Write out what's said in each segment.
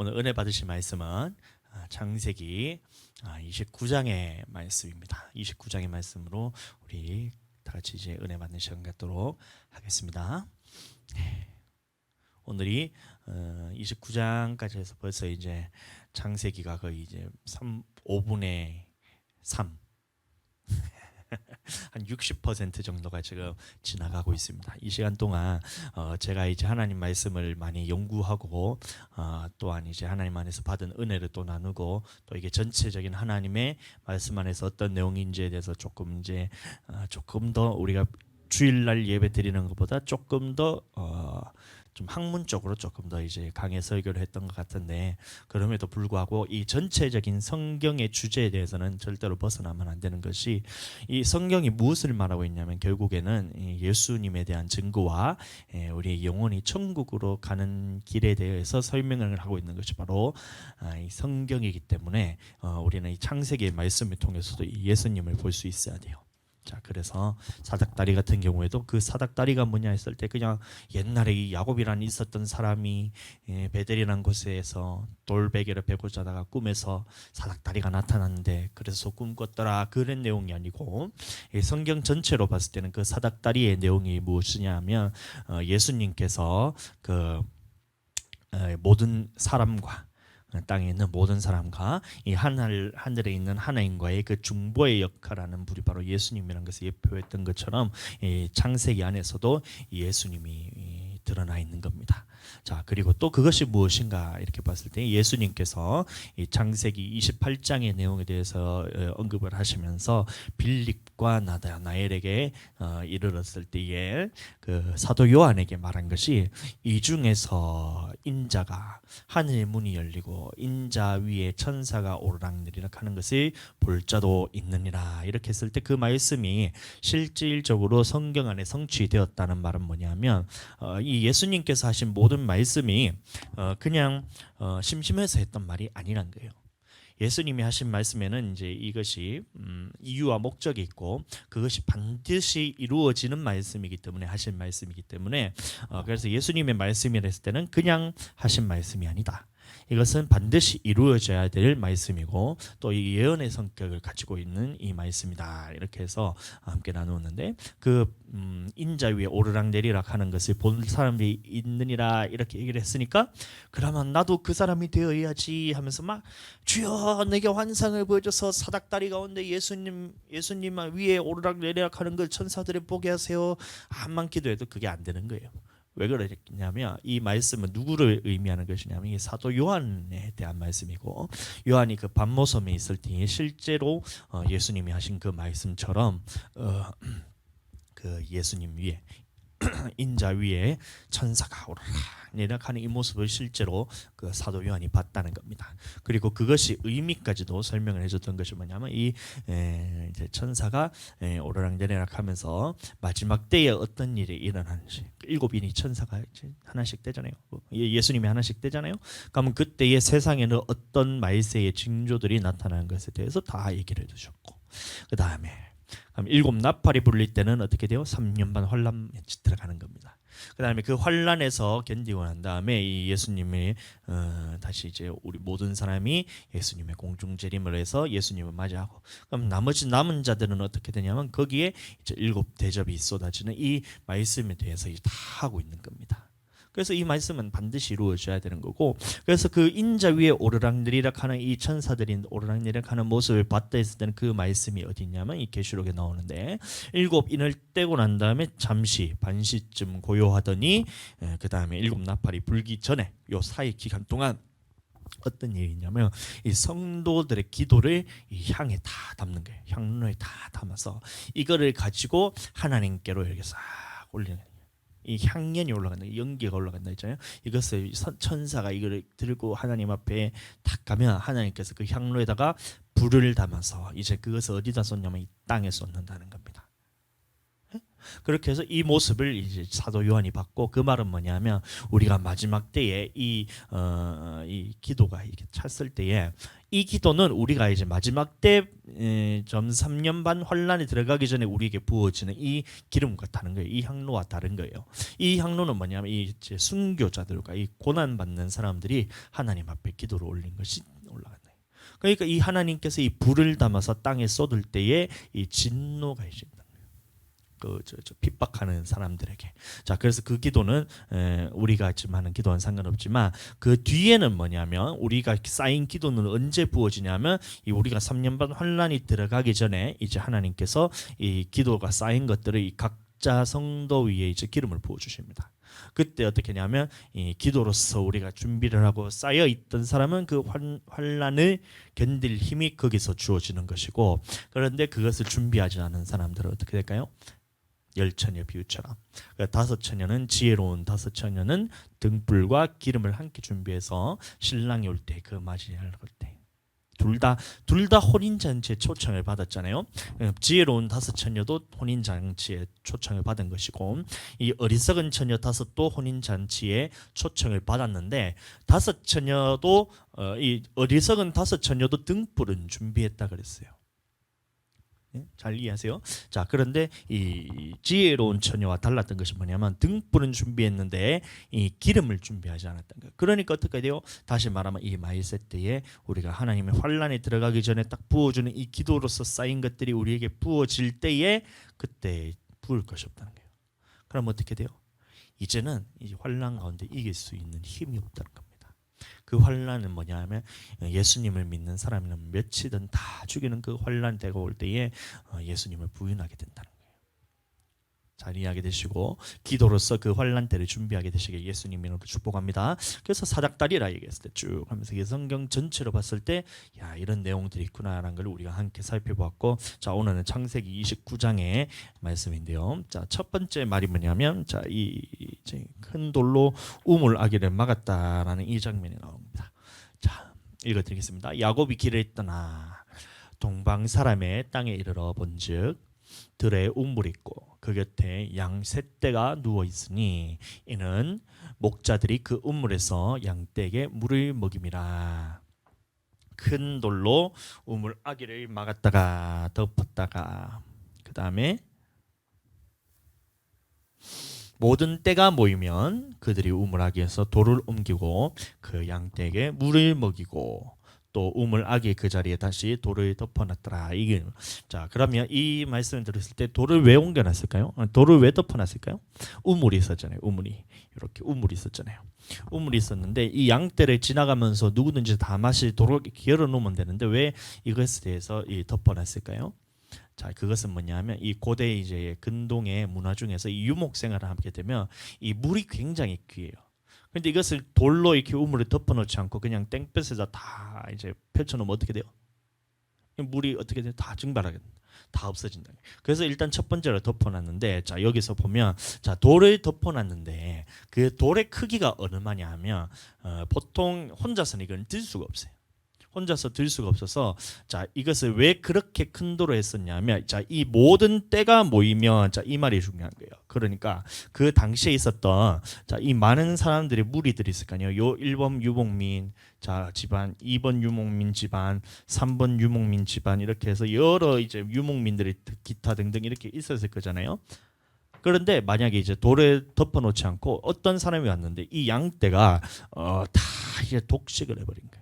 오늘 은혜 받으실 말씀은 창세기 29장의 말씀입니다. 29장의 말씀으로 우리 다 같이 이제 은혜 받는 시간 갖도록 하겠습니다. 오늘이 29장까지 해서 벌써 이제 창세기가 거의 이제 5분의 3 한 60% 정도가 지금 지나가고 있습니다. 이 시간 동안 제가 이제 하나님 말씀을 많이 연구하고 또한 이제 하나님 안에서 받은 은혜를 또 나누고 또 이게 전체적인 하나님의 말씀 안에서 어떤 내용인지에 대해서 조금 이제 조금 더 우리가 주일날 예배 드리는 것보다 조금 더 좀 학문적으로 조금 더 이제 강해 설교를 했던 것 같은데, 그럼에도 불구하고 이 전체적인 성경의 주제에 대해서는 절대로 벗어나면 안 되는 것이, 이 성경이 무엇을 말하고 있냐면 결국에는 예수님에 대한 증거와 우리의 영혼이 천국으로 가는 길에 대해서 설명을 하고 있는 것이 바로 이 성경이기 때문에 우리는 이 창세기의 말씀을 통해서도 이 예수님을 볼 수 있어야 돼요. 자, 그래서 사닥다리 같은 경우에도 그 사닥다리가 뭐냐 했을 때, 그냥 옛날에 이 야곱이란 있었던 사람이 베델이라는 곳에서 돌베개를 베고 자다가 꿈에서 사닥다리가 나타났는데 그래서 꿈 꿨더라, 그런 내용이 아니고, 성경 전체로 봤을 때는 그 사닥다리의 내용이 무엇이냐면 예수님께서 그 모든 사람과 땅에 있는 모든 사람과 이 하늘에 있는 하나님과의 그 중보의 역할하는 분이 바로 예수님이라는 것을 예표했던 것처럼 이 창세기 안에서도 예수님이 드러나 있는 겁니다. 자, 그리고 또 그것이 무엇인가 이렇게 봤을 때 예수님께서 이 창세기 28장의 내용에 대해서 언급을 하시면서 빌립과 나다나엘에게 이르렀을 때에 그 사도 요한에게 말한 것이, 이 중에서 인자가 하늘의 문이 열리고 인자 위에 천사가 오르락내리락 하는 것을 볼 자도 있느니라, 이렇게 했을 때 그 말씀이 실질적으로 성경 안에 성취되었다는 말은 뭐냐면 이 예수님께서 하신 모든 말씀이 그냥 심심해서 했던 말이 아니란 거예요. 예수님이 하신 말씀에는 이제 이것이 이유와 목적이 있고 그것이 반드시 이루어지는 말씀이기 때문에 하신 말씀이기 때문에 그래서 예수님의 말씀이라 했을 때는 그냥 하신 말씀이 아니다. 이것은 반드시 이루어져야 될 말씀이고 또 이 예언의 성격을 가지고 있는 이 말씀이다, 이렇게 해서 함께 나누었는데, 그 인자 위에 오르락내리락 하는 것을 본 사람이 있느니라 이렇게 얘기를 했으니까, 그러면 나도 그 사람이 되어야지 하면서 막 주여 내게 환상을 보여줘서 사닥다리 가운데 예수님 위에 오르락내리락 하는 걸 천사들이 보게 하세요, 암만 기도해도 그게 안 되는 거예요. 왜 그러냐면 이 말씀은 누구를 의미하는 것이냐면 이 사도 요한에 대한 말씀이고, 요한이 그 반모섬에 있을 때 실제로 예수님이 하신 그 말씀처럼 그 예수님 위에 인자 위에 천사가 오르락내리락하는 이 모습을 실제로 그 사도 요한이 봤다는 겁니다. 그리고 그것이 의미까지도 설명을 해줬던 것이 뭐냐면 이 이제 천사가 오르락내리락하면서 마지막 때에 어떤 일이 일어나는지, 7인이 천사가 이제 하나씩 되잖아요. 예수님이 하나씩 되잖아요. 그러면 그때의 세상에는 어떤 말세의 징조들이 나타나는 것에 대해서 다 얘기를 해주셨고, 그 다음에 그럼 7 나팔이 불릴 때는 어떻게 돼요? 3년 반 환란에 들어가는 겁니다. 그 다음에 그 환란에서 견디고 난 다음에 이 예수님이 다시 이제 우리 모든 사람이 예수님의 공중 재림을 해서 예수님을 맞이하고, 그럼 나머지 남은 자들은 어떻게 되냐면 거기에 이제 7 대접이 쏟아지는 이 말씀에 대해서 다 하고 있는 겁니다. 그래서 이 말씀은 반드시 이루어져야 되는 거고, 그래서 그 인자 위에 오르락내리락 하는 이 천사들이 오르락내리락 하는 모습을 봤다 했을 때는 그 말씀이 어디 있냐면 이 계시록에 나오는데, 7인을 떼고 난 다음에 잠시 반시쯤 고요하더니 그 다음에 7 나팔이 불기 전에 요 사이 기간 동안 어떤 일이 있냐면 이 성도들의 기도를 이 향에 다 담는 거예요. 향로에 다 담아서 이거를 가지고 하나님께로 이렇게 싹 올리는 거예요. 이 향연이 올라간다, 연기가 올라간다 했잖아요. 이것을 천사가 이걸 들고 하나님 앞에 딱 가면 하나님께서 그 향로에다가 불을 담아서 이제 그것을 어디다 쏟냐면 이 땅에 쏟는다는 겁니다. 그렇게 해서 이 모습을 이제 사도 요한이 받고 그 말은 뭐냐면 우리가 마지막 때에 이 기도가 이렇게 찼을 때에 이 기도는 우리가 이제 마지막 때 점 3년 반 환란에 들어가기 전에 우리에게 부어지는 이 기름과 다른 거예요. 이 향로와 다른 거예요. 이 향로는 뭐냐면 이 이제 순교자들과 이 고난 받는 사람들이 하나님 앞에 기도를 올린 것이 올라간다. 그러니까 이 하나님께서 이 불을 담아서 땅에 쏟을 때에 이 진노가 있습니다. 핍박하는 사람들에게. 자, 그래서 그 기도는 우리가 지금 하는 기도와는 상관없지만 그 뒤에는 뭐냐면 우리가 쌓인 기도는 언제 부어지냐면 이 우리가 3년 반 환란이 들어가기 전에 이제 하나님께서 이 기도가 쌓인 것들을 이 각자 성도 위에 이제 기름을 부어 주십니다. 그때 어떻게 하냐면 이 기도로서 우리가 준비를 하고 쌓여 있던 사람은 그 환란을 견딜 힘이 거기서 주어지는 것이고, 그런데 그것을 준비하지 않은 사람들은 어떻게 될까요? 열처녀 비유처럼 다섯 처녀는 지혜로운 다섯 처녀는 등불과 기름을 함께 준비해서 신랑이 올 때 그 맞이할 때 둘 다 혼인잔치에 초청을 받았잖아요. 지혜로운 다섯 처녀도 혼인잔치에 초청을 받은 것이고 이 어리석은 처녀 다섯도 혼인잔치에 초청을 받았는데 다섯 처녀도 이 어리석은 다섯 처녀도 등불은 준비했다 그랬어요. 잘 이해하세요? 자, 그런데 이 지혜로운 처녀와 달랐던 것이 뭐냐면 등불은 준비했는데 이 기름을 준비하지 않았던 거예요. 그러니까 어떻게 돼요? 다시 말하면 이 마이세 때에 우리가 하나님의 환란에 들어가기 전에 딱 부어주는 이 기도로서 쌓인 것들이 우리에게 부어질 때에 그때 부을 것이 없다는 거예요. 그럼 어떻게 돼요? 이제는 이 환란 가운데 이길 수 있는 힘이 없다는 겁니다. 그 환란은 뭐냐면 예수님을 믿는 사람은 몇이든 다 죽이는 그 환란 때가 올 때에 예수님을 부인하게 된다는 거예요. 잘 이해하게 되시고 기도로서 그 환란 때를 준비하게 되시길 예수님 이름으로 축복합니다. 그래서 사닥다리라 얘기했을 때 쭉 하면서 이 성경 전체로 봤을 때 야, 이런 내용들이 있구나라는 걸 우리가 함께 살펴보았고, 자, 오늘은 창세기 29장의 말씀인데요. 자, 첫 번째 말이 뭐냐면 자, 이 큰 돌로 우물 아기를 막았다라는 이 장면이 나옵니다. 자, 읽어드리겠습니다. 야곱이 길을 떠나 동방 사람의 땅에 이르러 본즉 들에 우물이 있고 그 곁에 양 셋대가 누워 있으니 이는 목자들이 그 우물에서 양떼에게 물을 먹임이라. 큰 돌로 우물 아기를 막았다가 덮었다가 그 다음에 모든 떼가 모이면 그들이 우물 아기에서 돌을 옮기고 그 양떼에게 물을 먹이고 또 우물 아기 그 자리에 다시 돌을 덮어놨더라. 이게 자, 그러면 이 말씀을 들었을 때 돌을 왜 옮겨놨을까요? 돌을 왜 덮어놨을까요? 우물이 있었잖아요. 우물이 이렇게 우물이 있었잖아요. 우물이 있었는데 이 양떼를 지나가면서 누구든지 다 마실 돌을 열어 놓으면 되는데 왜 이것에 대해서 덮어놨을까요? 자, 그것은 뭐냐면 이 고대 이제 근동의 문화 중에서 이 유목 생활을 하게 되면 이 물이 굉장히 귀해요. 그런데 이것을 돌로 이렇게 우물을 덮어놓지 않고 그냥 땡볕에다 다 이제 펼쳐놓으면 어떻게 돼요? 물이 어떻게 돼요? 다 증발하게 다 없어진다. 그래서 일단 첫 번째로 덮어놨는데, 자, 여기서 보면 자, 돌을 덮어놨는데 그 돌의 크기가 얼마냐 하면 보통 혼자서는 이건 들 수가 없어요. 혼자서 들 수가 없어서 자, 이것을 왜 그렇게 큰 돌로 했었냐면 자, 이 모든 때가 모이면 자, 이 말이 중요한 거예요. 그러니까 그 당시에 있었던 자, 이 많은 사람들이 무리들이 있을 거 아니에요. 요 1번 유목민 자 집안, 2번 유목민 집안, 3번 유목민 집안 이렇게 해서 여러 이제 유목민들이 기타 등등 이렇게 있었을 거잖아요. 그런데 만약에 이제 돌에 덮어놓지 않고 어떤 사람이 왔는데 이 양떼가 다 이제 독식을 해버린 거예요.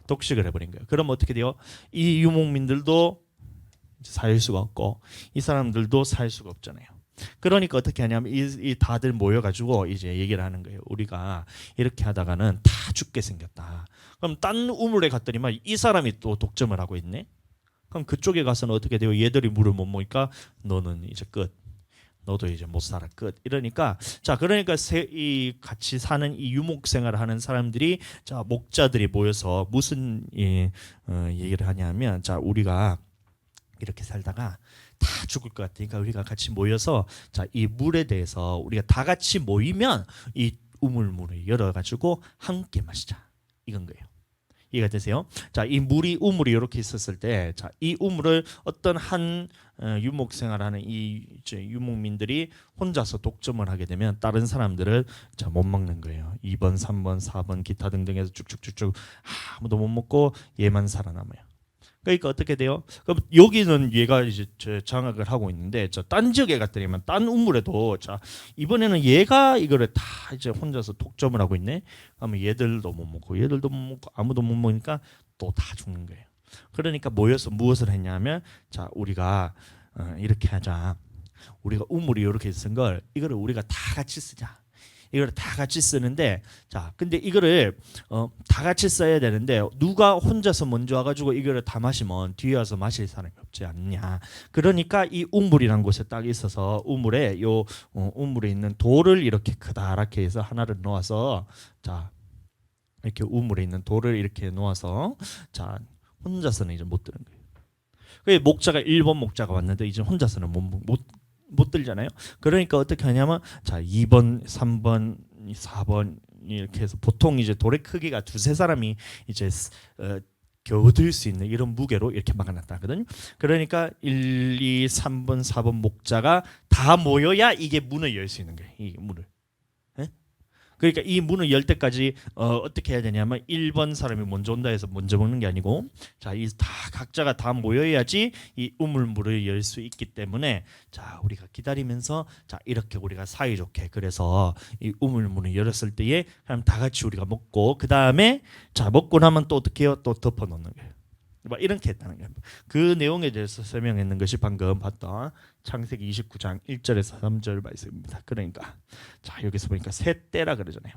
독식을 해버린 거예요. 그럼 어떻게 돼요? 이 유목민들도 살 수가 없고 이 사람들도 살 수가 없잖아요. 그러니까 어떻게 하냐면 이 다들 모여가지고 이제 얘기를 하는 거예요. 우리가 이렇게 하다가는 다 죽게 생겼다. 그럼 딴 우물에 갔더니만 이 사람이 또 독점을 하고 있네. 그럼 그쪽에 가서는 어떻게 돼요? 얘들이 물을 못 먹으니까 너는 이제 끝. 너도 이제 못 살아 끝. 이러니까 자, 그러니까 이 같이 사는 이 유목 생활을 하는 사람들이 자, 목자들이 모여서 무슨 얘기를 하냐면 자, 우리가 이렇게 살다가 다 죽을 것 같으니까 우리가 같이 모여서 자, 이 물에 대해서 우리가 다 같이 모이면 이 우물물을 열어 가지고 함께 마시자. 이건 거예요. 이해가 되세요? 자, 이 물이 우물이 이렇게 있었을 때, 자, 이 우물을 어떤 한 유목 생활하는 이 이제 유목민들이 혼자서 독점을 하게 되면 다른 사람들을 자, 못 먹는 거예요. 2번, 3번, 4번 기타 등등해서 쭉쭉쭉쭉 아무도 못 먹고 얘만 살아남아요. 그러니까 어떻게 돼요? 그럼 여기는 얘가 이제 장악을 하고 있는데 딴 지역에 갔더니만 딴 우물에도 자 이번에는 얘가 이거를 다 이제 혼자서 독점을 하고 있네. 그러면 얘들도 못 먹고 얘들도 못 먹고 아무도 못 먹으니까 또 다 죽는 거예요. 그러니까 모여서 무엇을 했냐면 자 우리가 이렇게 하자. 우리가 우물이 이렇게 쓴 걸 이거를 우리가 다 같이 쓰자. 이걸 다 같이 쓰는데 자 근데 이거를 다 같이 써야 되는데 누가 혼자서 먼저 와가지고 이거를 다 마시면 뒤에 와서 마실 사람이 없지 않냐. 그러니까 이 우물이라는 곳에 딱 있어서 우물에 요 우물에 있는 돌을 이렇게 크다랗게 해서 하나를 놓아서 자 이렇게 우물에 있는 돌을 이렇게 놓아서 자 혼자서는 이제 못 드는 거예요. 그 목자가 1번 목자가 왔는데 이제 혼자서는 못 들잖아요. 그러니까 어떻게 하냐면 자 2번, 3번, 4번 이렇게 해서 보통 이제 돌의 크기가 두세 사람이 이제 겨우 들 수 있는 이런 무게로 이렇게 막아놨다거든요. 그러니까 1, 2, 3번, 4번 목자가 다 모여야 이게 문을 열 수 있는 거예요. 이 문을. 그러니까 이 문을 열 때까지 어떻게 해야 되냐면 1번 사람이 먼저 온다 해서 먼저 먹는 게 아니고 자, 이 다 각자가 다 모여야지 이 우물물을 열 수 있기 때문에 자, 우리가 기다리면서 자, 이렇게 우리가 사이좋게 그래서 이 우물문을 열었을 때에 그럼 다 같이 우리가 먹고 그다음에 자, 먹고 나면 또 어떻게 해요? 또 덮어 놓는 거예요. 뭐 이렇게 했다는 거예요. 그 내용에 대해서 설명했는 것이 방금 봤던 창세기 29장 1절에서 3절 말씀입니다. 그러니까 자 여기서 보니까 세 때라 그러잖아요.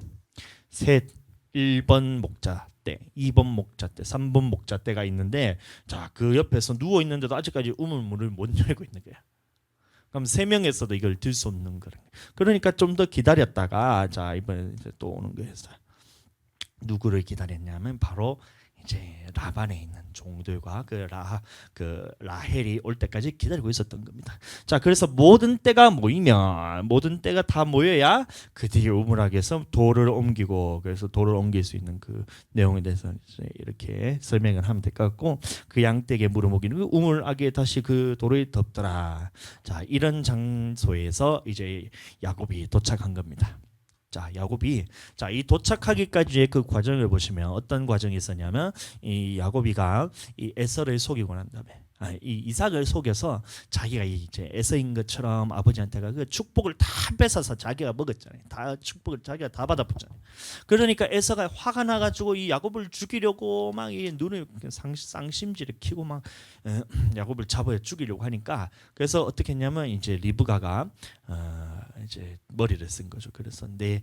셋 1번 목자 때, 2번 목자 때, 3번 목자 때가 있는데 자 그 옆에서 누워 있는데도 아직까지 우물물을 못 열고 있는 거야. 그럼 세 명에서도 이걸 들 수 없는 거예요. 그러니까 좀 더 기다렸다가 자 이번에 이제 또 오는 거예요. 누구를 기다렸냐면 바로 이제 라반에 있는 종들과 그 라헬이 올 때까지 기다리고 있었던 겁니다. 자, 그래서 모든 때가 모이면 모든 때가 다 모여야 그 뒤에 우물학에서 돌을 옮기고 그래서 돌을 옮길 수 있는 그 내용에 대해서 이제 이렇게 설명을 하면 될 것 같고 그 양떼에게 물어 먹이는 그 우물학에 다시 그 돌을 덮더라. 자, 이런 장소에서 이제 야곱이 도착한 겁니다. 자, 야곱이 자, 이 도착하기까지의 그 과정을 보시면 어떤 과정이 있었냐면 이 야곱이가 이 에서를 속이고 난 다음에 이 이삭을 속여서 자기가 이제 에서인 것처럼 아버지한테가 그 축복을 다 뺏어서 자기가 먹었잖아요. 다 축복을 자기가 다 받아봤잖아요. 그러니까 에서가 화가 나가지고 이 야곱을 죽이려고 막 이 눈을 쌍심지를 키고 막 야곱을 잡아 죽이려고 하니까 그래서 어떻게 했냐면 이제 리브가가 이제 머리를 쓴 거죠. 그래서 내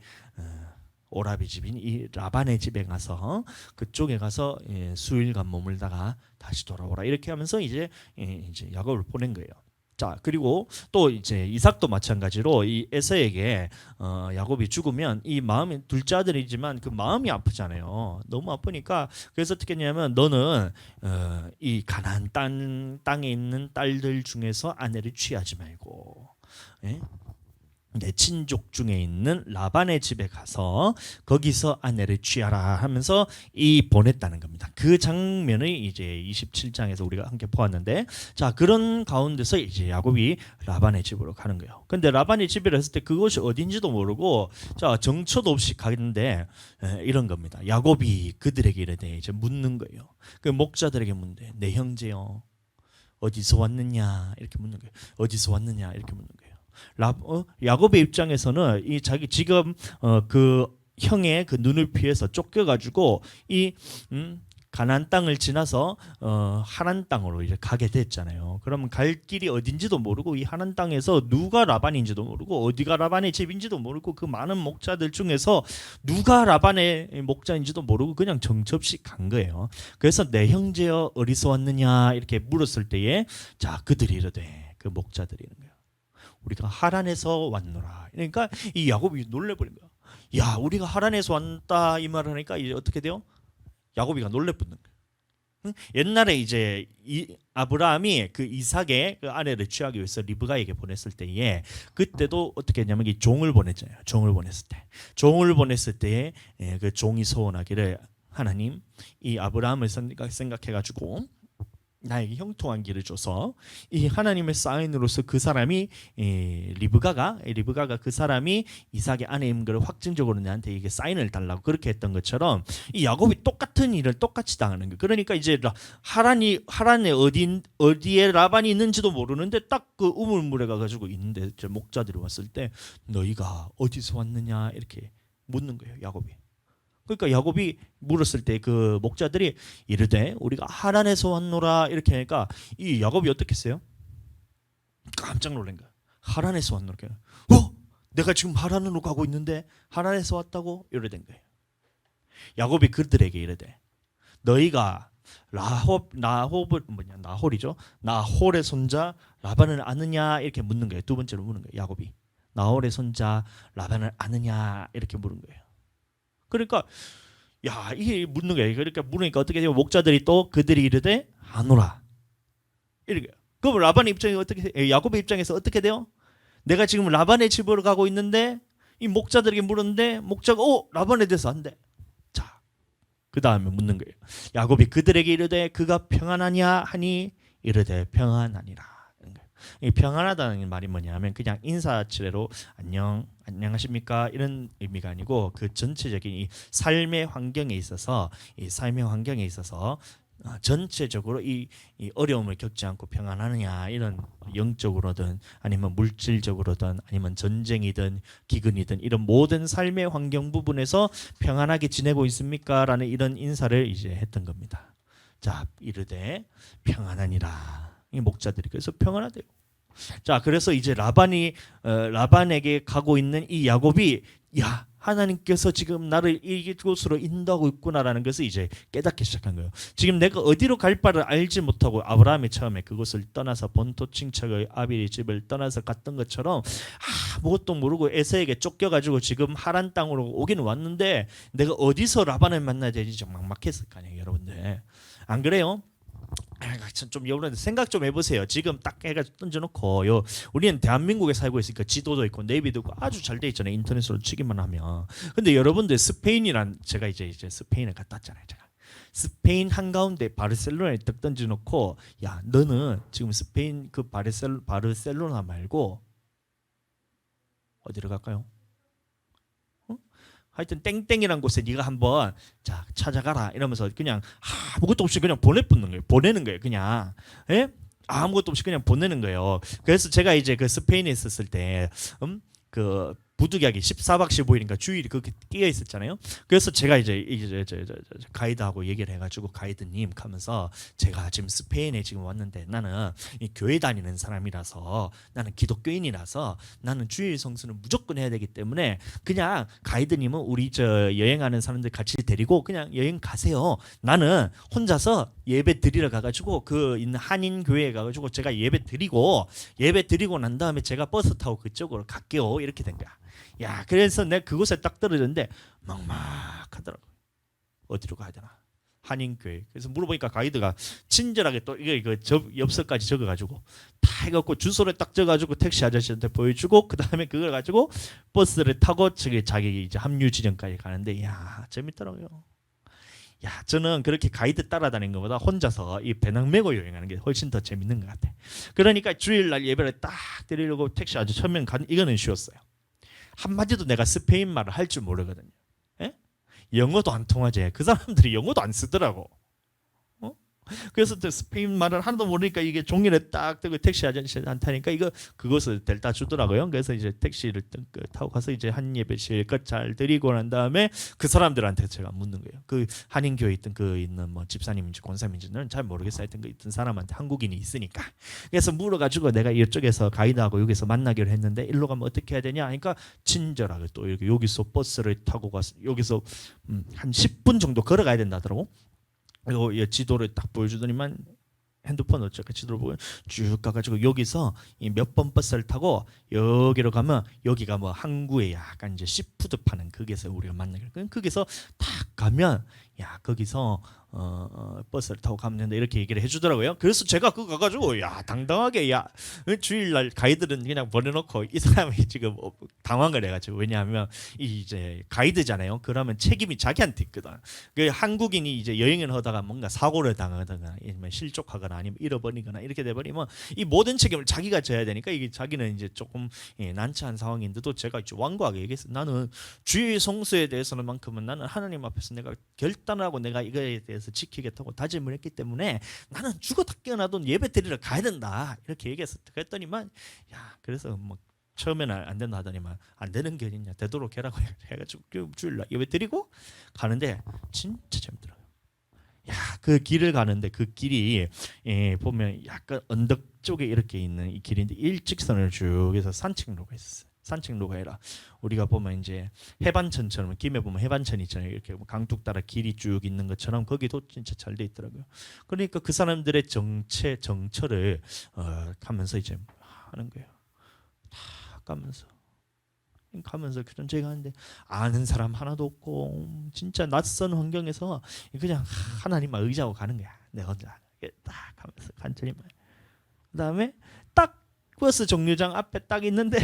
오라비 집인 이 라반의 집에 가서 그쪽에 가서 수일간 머물다가 다시 돌아오라 이렇게 하면서 이제 야곱을 보낸 거예요. 자 그리고 또 이제 이삭도 마찬가지로 이 에서에게 야곱이 죽으면 이 마음이 둘째 아들이지만 그 마음이 아프잖아요. 너무 아프니까 그래서 어떻게 했냐면 너는 이 가나안 땅에 있는 딸들 중에서 아내를 취하지 말고 내 친족 중에 있는 라반의 집에 가서 거기서 아내를 취하라 하면서 이 보냈다는 겁니다. 그 장면을 이제 27장에서 우리가 함께 보았는데 자 그런 가운데서 이제 야곱이 라반의 집으로 가는 거예요. 근데 라반의 집이라 했을 때 그것이 어딘지도 모르고 자 정처도 없이 가는데 이런 겁니다. 야곱이 그들에게 이르되 이제 묻는 거예요. 그 목자들에게 묻는데 내 형제요 어디서 왔느냐 이렇게 묻는 거예요. 어디서 왔느냐 이렇게 묻는 거예요. 야곱의 입장에서는 이 자기 지금 그 형의 그 눈을 피해서 쫓겨가지고 이 가나안 땅을 지나서 하란 땅으로 이제 가게 됐잖아요. 그러면 갈 길이 어딘지도 모르고 이 하란 땅에서 누가 라반인지도 모르고 어디가 라반의 집인지도 모르고 그 많은 목자들 중에서 누가 라반의 목자인지도 모르고 그냥 정처없이 간 거예요. 그래서 내 형제여 어디서 왔느냐 이렇게 물었을 때에 자 그들이 이르되 그 목자들이 이런 거예요. 우리가 하란에서 왔노라. 그러니까 이 야곱이 놀래버린 거야. 야, 우리가 하란에서 왔다 이 말을 하니까 이제 어떻게 돼요? 야곱이가 놀래붙는 거야. 응? 옛날에 이제 아브라함이 그 이삭의 그 아내를 취하기 위해서 리브가에게 보냈을 때에 그때도 어떻게 했냐면 이 종을 보냈잖아요. 종을 보냈을 때에 그 종이 소원하기를 하나님 이 아브라함을 생각해가지고 나에게 형통한 길을 줘서 이 하나님의 사인으로서 그 사람이 리브가가 그 사람이 이삭의 아내인 걸 확증적으로 나한테 이게 사인을 달라고 그렇게 했던 것처럼 이 야곱이 똑같은 일을 똑같이 당하는 거예요. 그러니까 이제 하란에 어디에 라반이 있는지도 모르는데 딱 그 우물물에 가가지고 있는데 목자들이 왔을 때 너희가 어디서 왔느냐 이렇게 묻는 거예요, 야곱이. 그러니까 야곱이 물었을 때 그 목자들이 이르되 우리가 하란에서 왔노라 이렇게 하니까 이 야곱이 어떻게 했어요? 깜짝 놀란 거야. 하란에서 왔노라. 내가 지금 하란으로 가고 있는데 하란에서 왔다고? 이래 된 거예요. 야곱이 그들에게 이르되 너희가 나홀의 손자 라반을 아느냐 이렇게 묻는 거예요. 두 번째로 묻는 거예요. 야곱이 나홀의 손자 라반을 아느냐 이렇게 물은 거예요. 그러니까 이게 묻는 거예요. 그러니까 물으니까 어떻게 돼요? 목자들이 또 그들이 이르되 아노라 이렇게. 그럼 라반의 입장이 야곱의 입장에서 어떻게 돼요? 내가 지금 라반의 집으로 가고 있는데 이 목자들에게 물었는데 목자가 라반에 대해서 안돼. 자, 그 다음에 묻는 거예요. 야곱이 그들에게 이르되 그가 평안하냐 하니 이르되 평안하니라. 이 평안하다는 말이 뭐냐면 그냥 인사치레로 안녕하십니까 이런 의미가 아니고 그 전체적인 이 삶의 환경에 있어서 전체적으로 이 어려움을 겪지 않고 평안하느냐 이런 영적으로든 아니면 물질적으로든 아니면 전쟁이든 기근이든 이런 모든 삶의 환경 부분에서 평안하게 지내고 있습니까? 라는 이런 인사를 이제 했던 겁니다. 자, 이르되 평안하니라. 이 목자들이 그래서 평안하대요. 자, 그래서 이제 라반에게 가고 있는 이 야곱이 하나님께서 지금 나를 이곳으로 인도하고 있구나라는 것을 이제 깨닫기 시작한 거예요. 지금 내가 어디로 갈 바를 알지 못하고 아브라함이 처음에 그곳을 떠나서 본토 친척의 아비의 집을 떠나서 갔던 것처럼 아무것도 모르고 에서에게 쫓겨가지고 지금 하란 땅으로 오긴 왔는데 내가 어디서 라반을 만나야 되는지 좀 막막했을 거 아니에요, 여러분들. 안 그래요? 좀 여러분 생각 좀 해보세요. 지금 딱 해가 던져놓고 우리는 대한민국에 살고 있으니까 지도도 있고 내비도 있고 아주 잘 돼 있잖아요. 인터넷으로 치기만 하면. 근데 여러분들 스페인이란 제가 이제 스페인을 갔다 왔잖아요. 제가 스페인 한가운데 바르셀로나에 딱 던져놓고 너는 지금 스페인 그 바르셀로나 말고 어디로 갈까요? 하여튼 땡땡이란 곳에 네가 한번 찾아가라 이러면서 그냥 아무것도 없이 그냥 보내는 거예요. 그냥 아무것도 없이 그냥 보내는 거예요. 그래서 제가 이제 그 스페인에 있었을 때 그 부득이하게 14박 15일인가 주일이 그렇게 끼어 있었잖아요. 그래서 제가 이제 가이드하고 얘기를 해가지고 가이드님 하면서 제가 지금 스페인에 지금 왔는데 나는 이 교회 다니는 사람이라서 나는 기독교인이라서 나는 주일 성수는 무조건 해야 되기 때문에 그냥 가이드님은 우리 여행하는 사람들 같이 데리고 그냥 여행 가세요. 나는 혼자서 예배 드리러 가가지고 그 있는 한인 교회에 가가지고 제가 예배 드리고 난 다음에 제가 버스 타고 그쪽으로 갈게요. 이렇게 된 거야. 그래서 내가 그곳에 딱 떨어졌는데 막막하더라고. 어디로 가야 되나? 한인교회. 그래서 물어보니까 가이드가 친절하게 또 이거 엽서까지 적어가지고 다 해갖고 주소를 딱 적어가지고 택시 아저씨한테 보여주고 그 다음에 그걸 가지고 버스를 타고 자기 이제 합류 지점까지 가는데 재밌더라고요. 저는 그렇게 가이드 따라다니는 것보다 혼자서 이 배낭 메고 여행하는 게 훨씬 더 재밌는 것 같아. 그러니까 주일날 예배를 딱 드리려고 택시 아저씨 처음엔 이거는 쉬웠어요. 한마디도 내가 스페인 말을 할 줄 모르거든요. 영어도 안 통하지. 그 사람들이 영어도 안 쓰더라고. 그래서 스페인 말을 하나도 모르니까 이게 종이를 딱 뜨고 택시 아저씨한테 하니까 그것을 델타 주더라고요. 그래서 이제 택시를 타고 가서 이제 한 예배 실컷 잘 드리고 난 다음에 그 사람들한테 제가 묻는 거예요. 그 한인교회 있는 뭐 집사님인지 권사님인지는 잘 모르겠어요. 하여튼 그 있던 사람한테 한국인이 있으니까. 그래서 물어가지고 내가 이쪽에서 가이드하고 여기서 만나기로 했는데 일로 가면 어떻게 해야 되냐 하니까 친절하게 또 여기서 버스를 타고 가서 여기서 한 10분 정도 걸어가야 된다더라고. 그리고 지도를 딱 보여주더니만 핸드폰 어쩌까 지도를 보고 쭉 가가지고 여기서 몇 번 버스를 타고 여기로 가면 여기가 뭐 항구에 약간 이제 시푸드 파는 거기서 우리가 만나게. 거기서 딱 가면 야 거기서 버스를 타고 가면 된다 이렇게 얘기를 해주더라고요. 그래서 제가 그거 가가지고 야 당당하게 야 주일날 가이드는 그냥 보내놓고 이 사람이 지금 당황을 해가지고 왜냐하면 이제 가이드잖아요. 그러면 책임이 자기한테 있거든. 그 한국인이 이제 여행을 하다가 뭔가 사고를 당하거나 아니면 실족하거나 아니면 잃어버리거나 이렇게 돼버리면 이 모든 책임을 자기가 져야 되니까 이게 자기는 이제 조금 난처한 상황인데도 제가 이제 완고하게 얘기했어요. 나는 주의 성수에 대해서는만큼은 나는 하나님 앞에서 내가 결단하고 내가 이거에 대해서 지키겠다고 다짐을 했기 때문에 나는 죽었다 깨어나도 예배 드리러 가야 된다 이렇게 얘기했어. 그랬더니만 야 그래서 뭐 처음에는 안 된다 하더니만 안 되는 게 어딨냐 되도록 해라고 해가지고 주일날 예배 드리고 가는데 진짜 재밌더라고요. 야 그 길을 가는데 그 길이 보면 약간 언덕 쪽에 이렇게 있는 이 길인데 일직선을 쭉 해서 산책로가 있었어요. 산책로가 아니라 우리가 보면 이제 해반천처럼 김해 보면 해반천 있잖아요. 이렇게 강둑 따라 길이 쭉 있는 것처럼 거기도 진짜 잘 돼 있더라고요. 그러니까 그 사람들의 정처를 가면서 이제 하는 거예요. 다 가면서 그런 제가 하는데 아는 사람 하나도 없고 진짜 낯선 환경에서 그냥 하나님만 의지하고 가는 거야. 내가 혼자 딱 가면서 간절히만. 그다음에 딱 버스 정류장 앞에 딱 있는데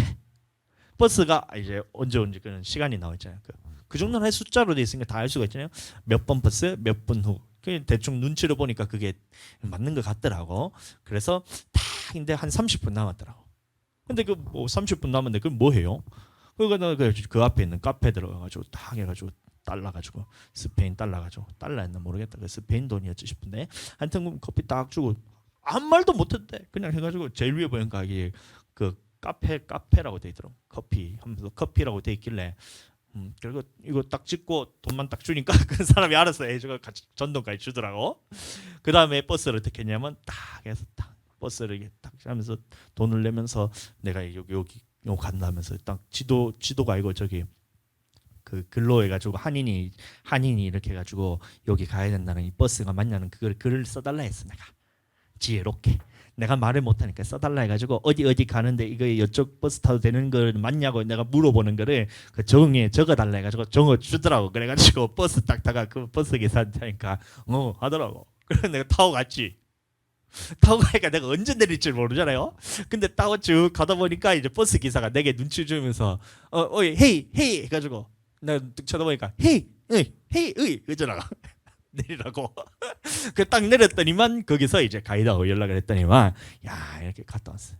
버스가 이제 언제 그런 시간이 나와 있잖아요. 그 정도는 할 숫자로 돼 있으니까 다 알 수가 있잖아요. 몇 번 버스 몇 분 후. 대충 눈치를 보니까 그게 맞는 것 같더라고. 그래서 딱 근데 한 30분 남았더라고. 근데 그 뭐 30분 남았는데 그럼 뭐 해요? 그러니까 그 앞에 있는 카페 들어가가지고 딱 해가지고 달러 가지고 스페인 달러 가지고 달러였나 모르겠다. 그 스페인 돈이었지 싶은데 하여튼 커피 딱 주고 아무 말도 못했대. 그냥 해가지고 제일 위에 보니까 이게 그 카페라고 돼 있더라고. 커피 하면서 커피라고 돼 있길래 그리고 이거 딱 찍고 돈만 딱 주니까 그 사람이 알아서 해주고 같이 전동까지 주더라고. 그 다음에 버스를 어떻게 했냐면 딱 해서 딱 버스를 이렇게 딱 하면서 돈을 내면서 내가 여기 간다면서 딱 지도가 아니고 저기 그 글로 해가지고 한인이 이렇게 해가지고 여기 가야 된다는 이 버스가 맞냐는 그걸 글을 써달라 했어. 내가 지혜롭게 내가 말을 못하니까 써달라 해가지고 어디 가는데 이거 이쪽 버스 타도 되는 걸 맞냐고 내가 물어보는 거를 그 정에 적어달라 해가지고 적어 주더라고. 그래가지고 버스 딱 타가 그 버스 기사한테 하니까 하더라고. 그래서 내가 타고 갔지. 타고 가니까 내가 언제 내릴 줄 모르잖아요. 근데 타고 쭉 가다 보니까 이제 버스 기사가 내게 눈치 주면서 헤이 해가지고 내가 뚝 쳐다보니까 헤이 그러잖아. 내리라고. 그 딱 내렸더니만 거기서 이제 가이드하고 연락을 했더니만 야 이렇게 갔다 왔어.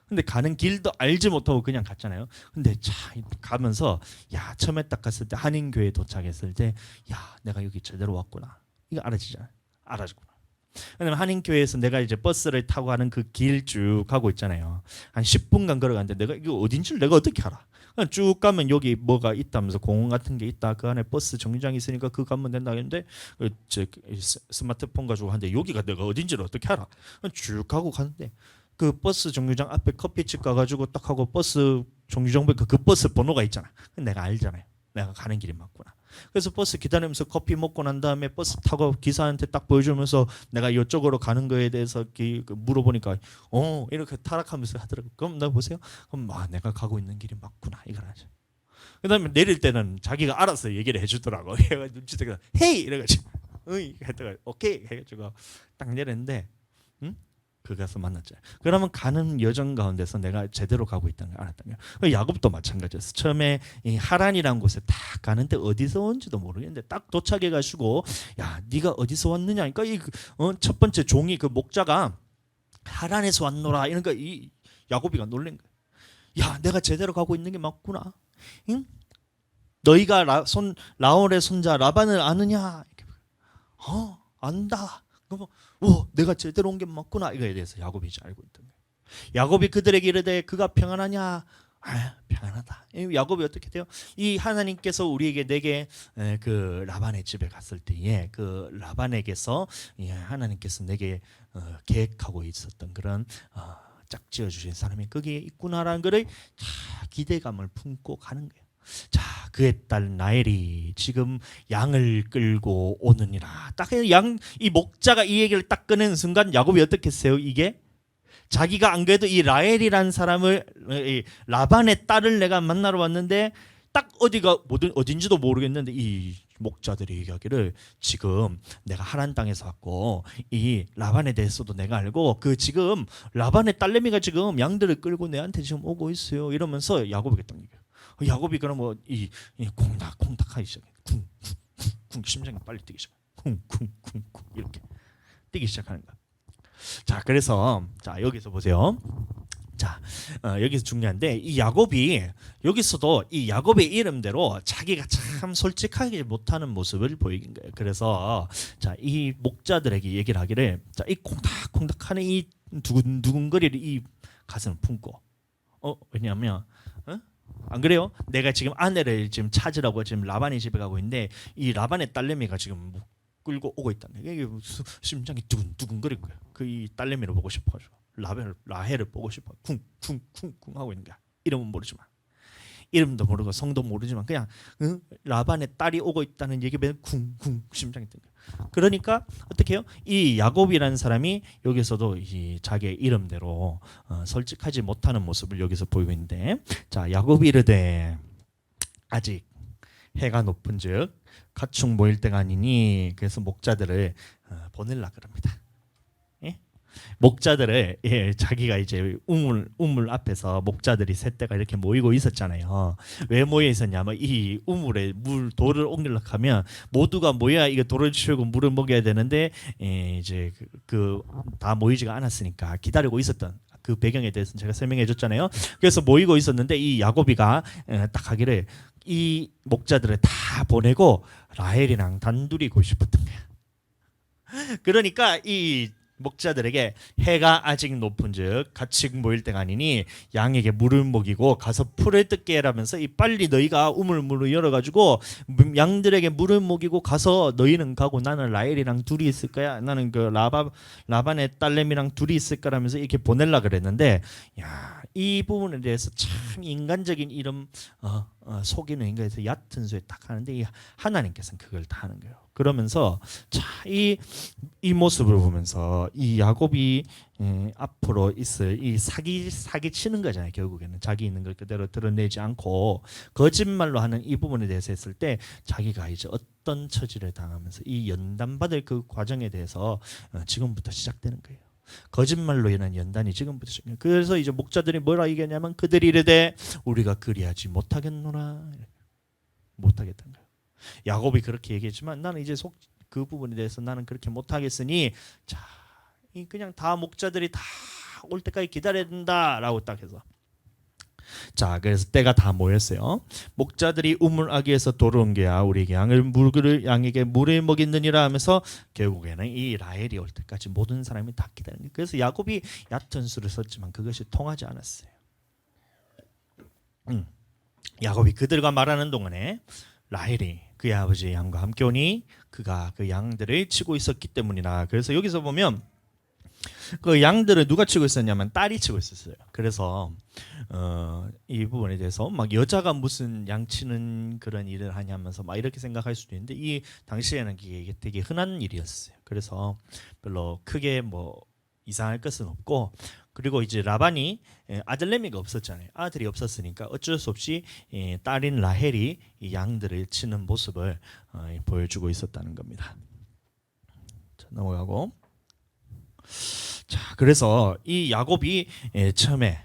근데 가는 길도 알지 못하고 그냥 갔잖아요. 근데 차 가면서 야 처음에 딱 갔을 때 한인교회 도착했을 때 야 내가 여기 제대로 왔구나. 이거 알아지잖아. 알아주구나. 왜냐면 한인교회에서 내가 이제 버스를 타고 가는 그 길 쭉 가고 있잖아요. 한 10분간 걸어가는데 내가 이거 어딘지를 내가 어떻게 알아? 그냥 쭉 가면 여기 뭐가 있다면서 공원 같은 게 있다. 그 안에 버스 정류장이 있으니까 그거 가면 된다 했는데 스마트폰 가지고 하는데 여기가 내가 어딘지를 어떻게 알아? 쭉 가고 가는데 그 버스 정류장 앞에 커피집 가가지고 딱 하고 버스 정류장 보니까 그 버스 번호가 있잖아. 내가 알잖아요. 내가 가는 길이 맞구나. 그래서 버스 기다리면서 커피 먹고 난 다음에 버스 타고 기사한테 딱 보여주면서 내가 이쪽으로 가는 거에 대해서 물어보니까 이렇게 타락하면서 하더라고. 그럼 나 보세요. 그럼 내가 가고 있는 길이 맞구나 이걸 하죠. 그다음에 내릴 때는 자기가 알아서 얘기를 해주더라고. 얘가 눈치채가 헤이 이래가지고 했다가 오케이 해가지고 딱 내렸는데 그 가서 만났죠. 그러면 가는 여정 가운데서 내가 제대로 가고 있다는 걸 알았던 거예요. 야곱도 마찬가지였어. 처음에 이 하란이라는 곳에 딱 가는데 어디서 온지도 모르겠는데 딱 도착해가지고 야 네가 어디서 왔느냐. 그러니까 첫 번째 종이 그 목자가 하란에서 왔노라. 이러니까 이 야곱이가 놀란 거야. 야 내가 제대로 가고 있는 게 맞구나. 응? 너희가 라헬의 손자 라반을 아느냐? 안다. 그러면 내가 제대로 온 게 맞구나. 이거에 대해서 야곱이 이제 알고 있던 거예요. 야곱이 그들에게 이르되 그가 평안하냐? 평안하다. 야곱이 어떻게 돼요? 이 하나님께서 우리에게 내게 그 라반의 집에 갔을 때에 그 라반에게서 하나님께서 내게 계획하고 있었던 그런 짝지어 주신 사람이 거기에 있구나라는 것을 기대감을 품고 가는 거예요. 자, 그의 딸 라헬이 지금 양을 끌고 오느니라. 딱 이 목자가 이 얘기를 딱 꺼낸 순간 야곱이 어떻게 했어요? 이게 자기가 안 그래도 이 라헬이라는 사람을 라반의 딸을 내가 만나러 왔는데 딱 어딘지도 모르겠는데 이 목자들이 얘기하기를 지금 내가 하란 땅에서 왔고 이 라반에 대해서도 내가 알고 그 지금 라반의 딸내미가 지금 양들을 끌고 내한테 지금 오고 있어요. 이러면서 야곱에게 딱 얘기해요. 야곱이 그럼 뭐이 콩닥콩닥 하기 시작해. 쿵쿵쿵쿵 심장이 빨리 뛰기 시작. 쿵쿵쿵쿵 이렇게 뛰기 시작하는 거야. 자, 그래서 자 여기서 보세요. 자, 여기서 중요한데 이 야곱이 여기서도 이 야곱의 이름대로 자기가 참 솔직하게 못하는 모습을 보이는 거예요. 그래서 자, 이 목자들에게 얘기를 하기를 자, 이 콩닥콩닥하는 이 두근두근거리를 이 가슴을 품고 왜냐하면 안 그래요? 내가 지금 아내를 지금 찾으라고 지금 라반의 집에 가고 있는데 이 라반의 딸내미가 지금 끌고 오고 있다는 게 이게 심장이 두근두근거리는 거예요. 그 이 딸내미를 보고 싶어가지고 라헬을 보고 싶어. 쿵쿵쿵쿵 하고 있는 거야. 이름은 모르지만 이름도 모르고 성도 모르지만 그냥 라반의 딸이 오고 있다는 얘기에 쿵쿵 심장이 뜬 거야. 그러니까 어떻게 해요? 이 야곱이라는 사람이 여기서도 이 자기의 이름대로 솔직하지 못하는 모습을 여기서 보이고 있는데 자 야곱이 이르되 아직 해가 높은즉 가축 모일 때가 아니니 그래서 목자들을 보내려 그럽니다. 목자들을 자기가 이제 우물 앞에서 목자들이 셋대가 이렇게 모이고 있었잖아요. 왜 모여 있었냐면 이 우물에 돌을 옮기려고 하면 모두가 모여야 이거 돌을 치우고 물을 먹여야 되는데 이제 그 다 모이지가 않았으니까 기다리고 있었던 그 배경에 대해서는 제가 설명해 줬잖아요. 그래서 모이고 있었는데 이 야곱이가 딱 하기를 이 목자들을 다 보내고 라헬이랑 단둘이 있고 싶었던 거야. 그러니까 이 목자들에게 해가 아직 높은즉 같이 모일 때가 아니니 양에게 물을 먹이고 가서 풀을 뜯게 해라면서 이 빨리 너희가 우물물을 열어가지고 양들에게 물을 먹이고 가서 너희는 가고 나는 라헬이랑 둘이 있을 거야. 나는 그 라반의 딸내미랑 둘이 있을 거라면서 이렇게 보내려 그랬는데 이 부분에 대해서 참 인간적인 이런 속이는 인간에서 얕은 수에 딱 하는데 이 하나님께서는 그걸 다 하는 거예요. 그러면서 이 모습을 보면서 이 야곱이 앞으로 있을 이 사기 치는 거잖아요. 결국에는 자기 있는 걸 그대로 드러내지 않고 거짓말로 하는 이 부분에 대해서 했을 때 자기가 이제 어떤 처지를 당하면서 이 연단받을 그 과정에 대해서 지금부터 시작되는 거예요. 거짓말로 인한 연단이 지금부터 시작해요. 그래서 이제 목자들이 뭐라 얘기하냐면 그들이 이르되 우리가 그리하지 못하겠노라. 못하겠다는 거예요. 야곱이 그렇게 얘기했지만 나는 이제 그 부분에 대해서 나는 그렇게 못하겠으니 자 그냥 다 목자들이 다 올 때까지 기다려야 된다라고 딱 해서 자 그래서 때가 다 모였어요. 목자들이 우물 아귀에서 돌아온 게야 우리에게 양에게 물을 먹이느니라 하면서 결국에는 이 라헬이 올 때까지 모든 사람이 다 기다리는. 그래서 야곱이 얕은 수를 썼지만 그것이 통하지 않았어요. 야곱이 그들과 말하는 동안에 라헬이 그의 아버지의 양과 함께 오니 그가 그 양들을 치고 있었기 때문이라. 그래서 여기서 보면 그 양들을 누가 치고 있었냐면 딸이 치고 있었어요. 그래서 이 부분에 대해서 막 여자가 무슨 양 치는 그런 일을 하냐면서 막 이렇게 생각할 수도 있는데 이 당시에는 이게 되게 흔한 일이었어요. 그래서 별로 크게 뭐 이상할 것은 없고 그리고 이제 라반이 아들내미가 없었잖아요. 아들이 없었으니까 어쩔 수 없이 딸인 라헬이 이 양들을 치는 모습을 보여주고 있었다는 겁니다. 자, 넘어가고 자 그래서 이 야곱이 처음에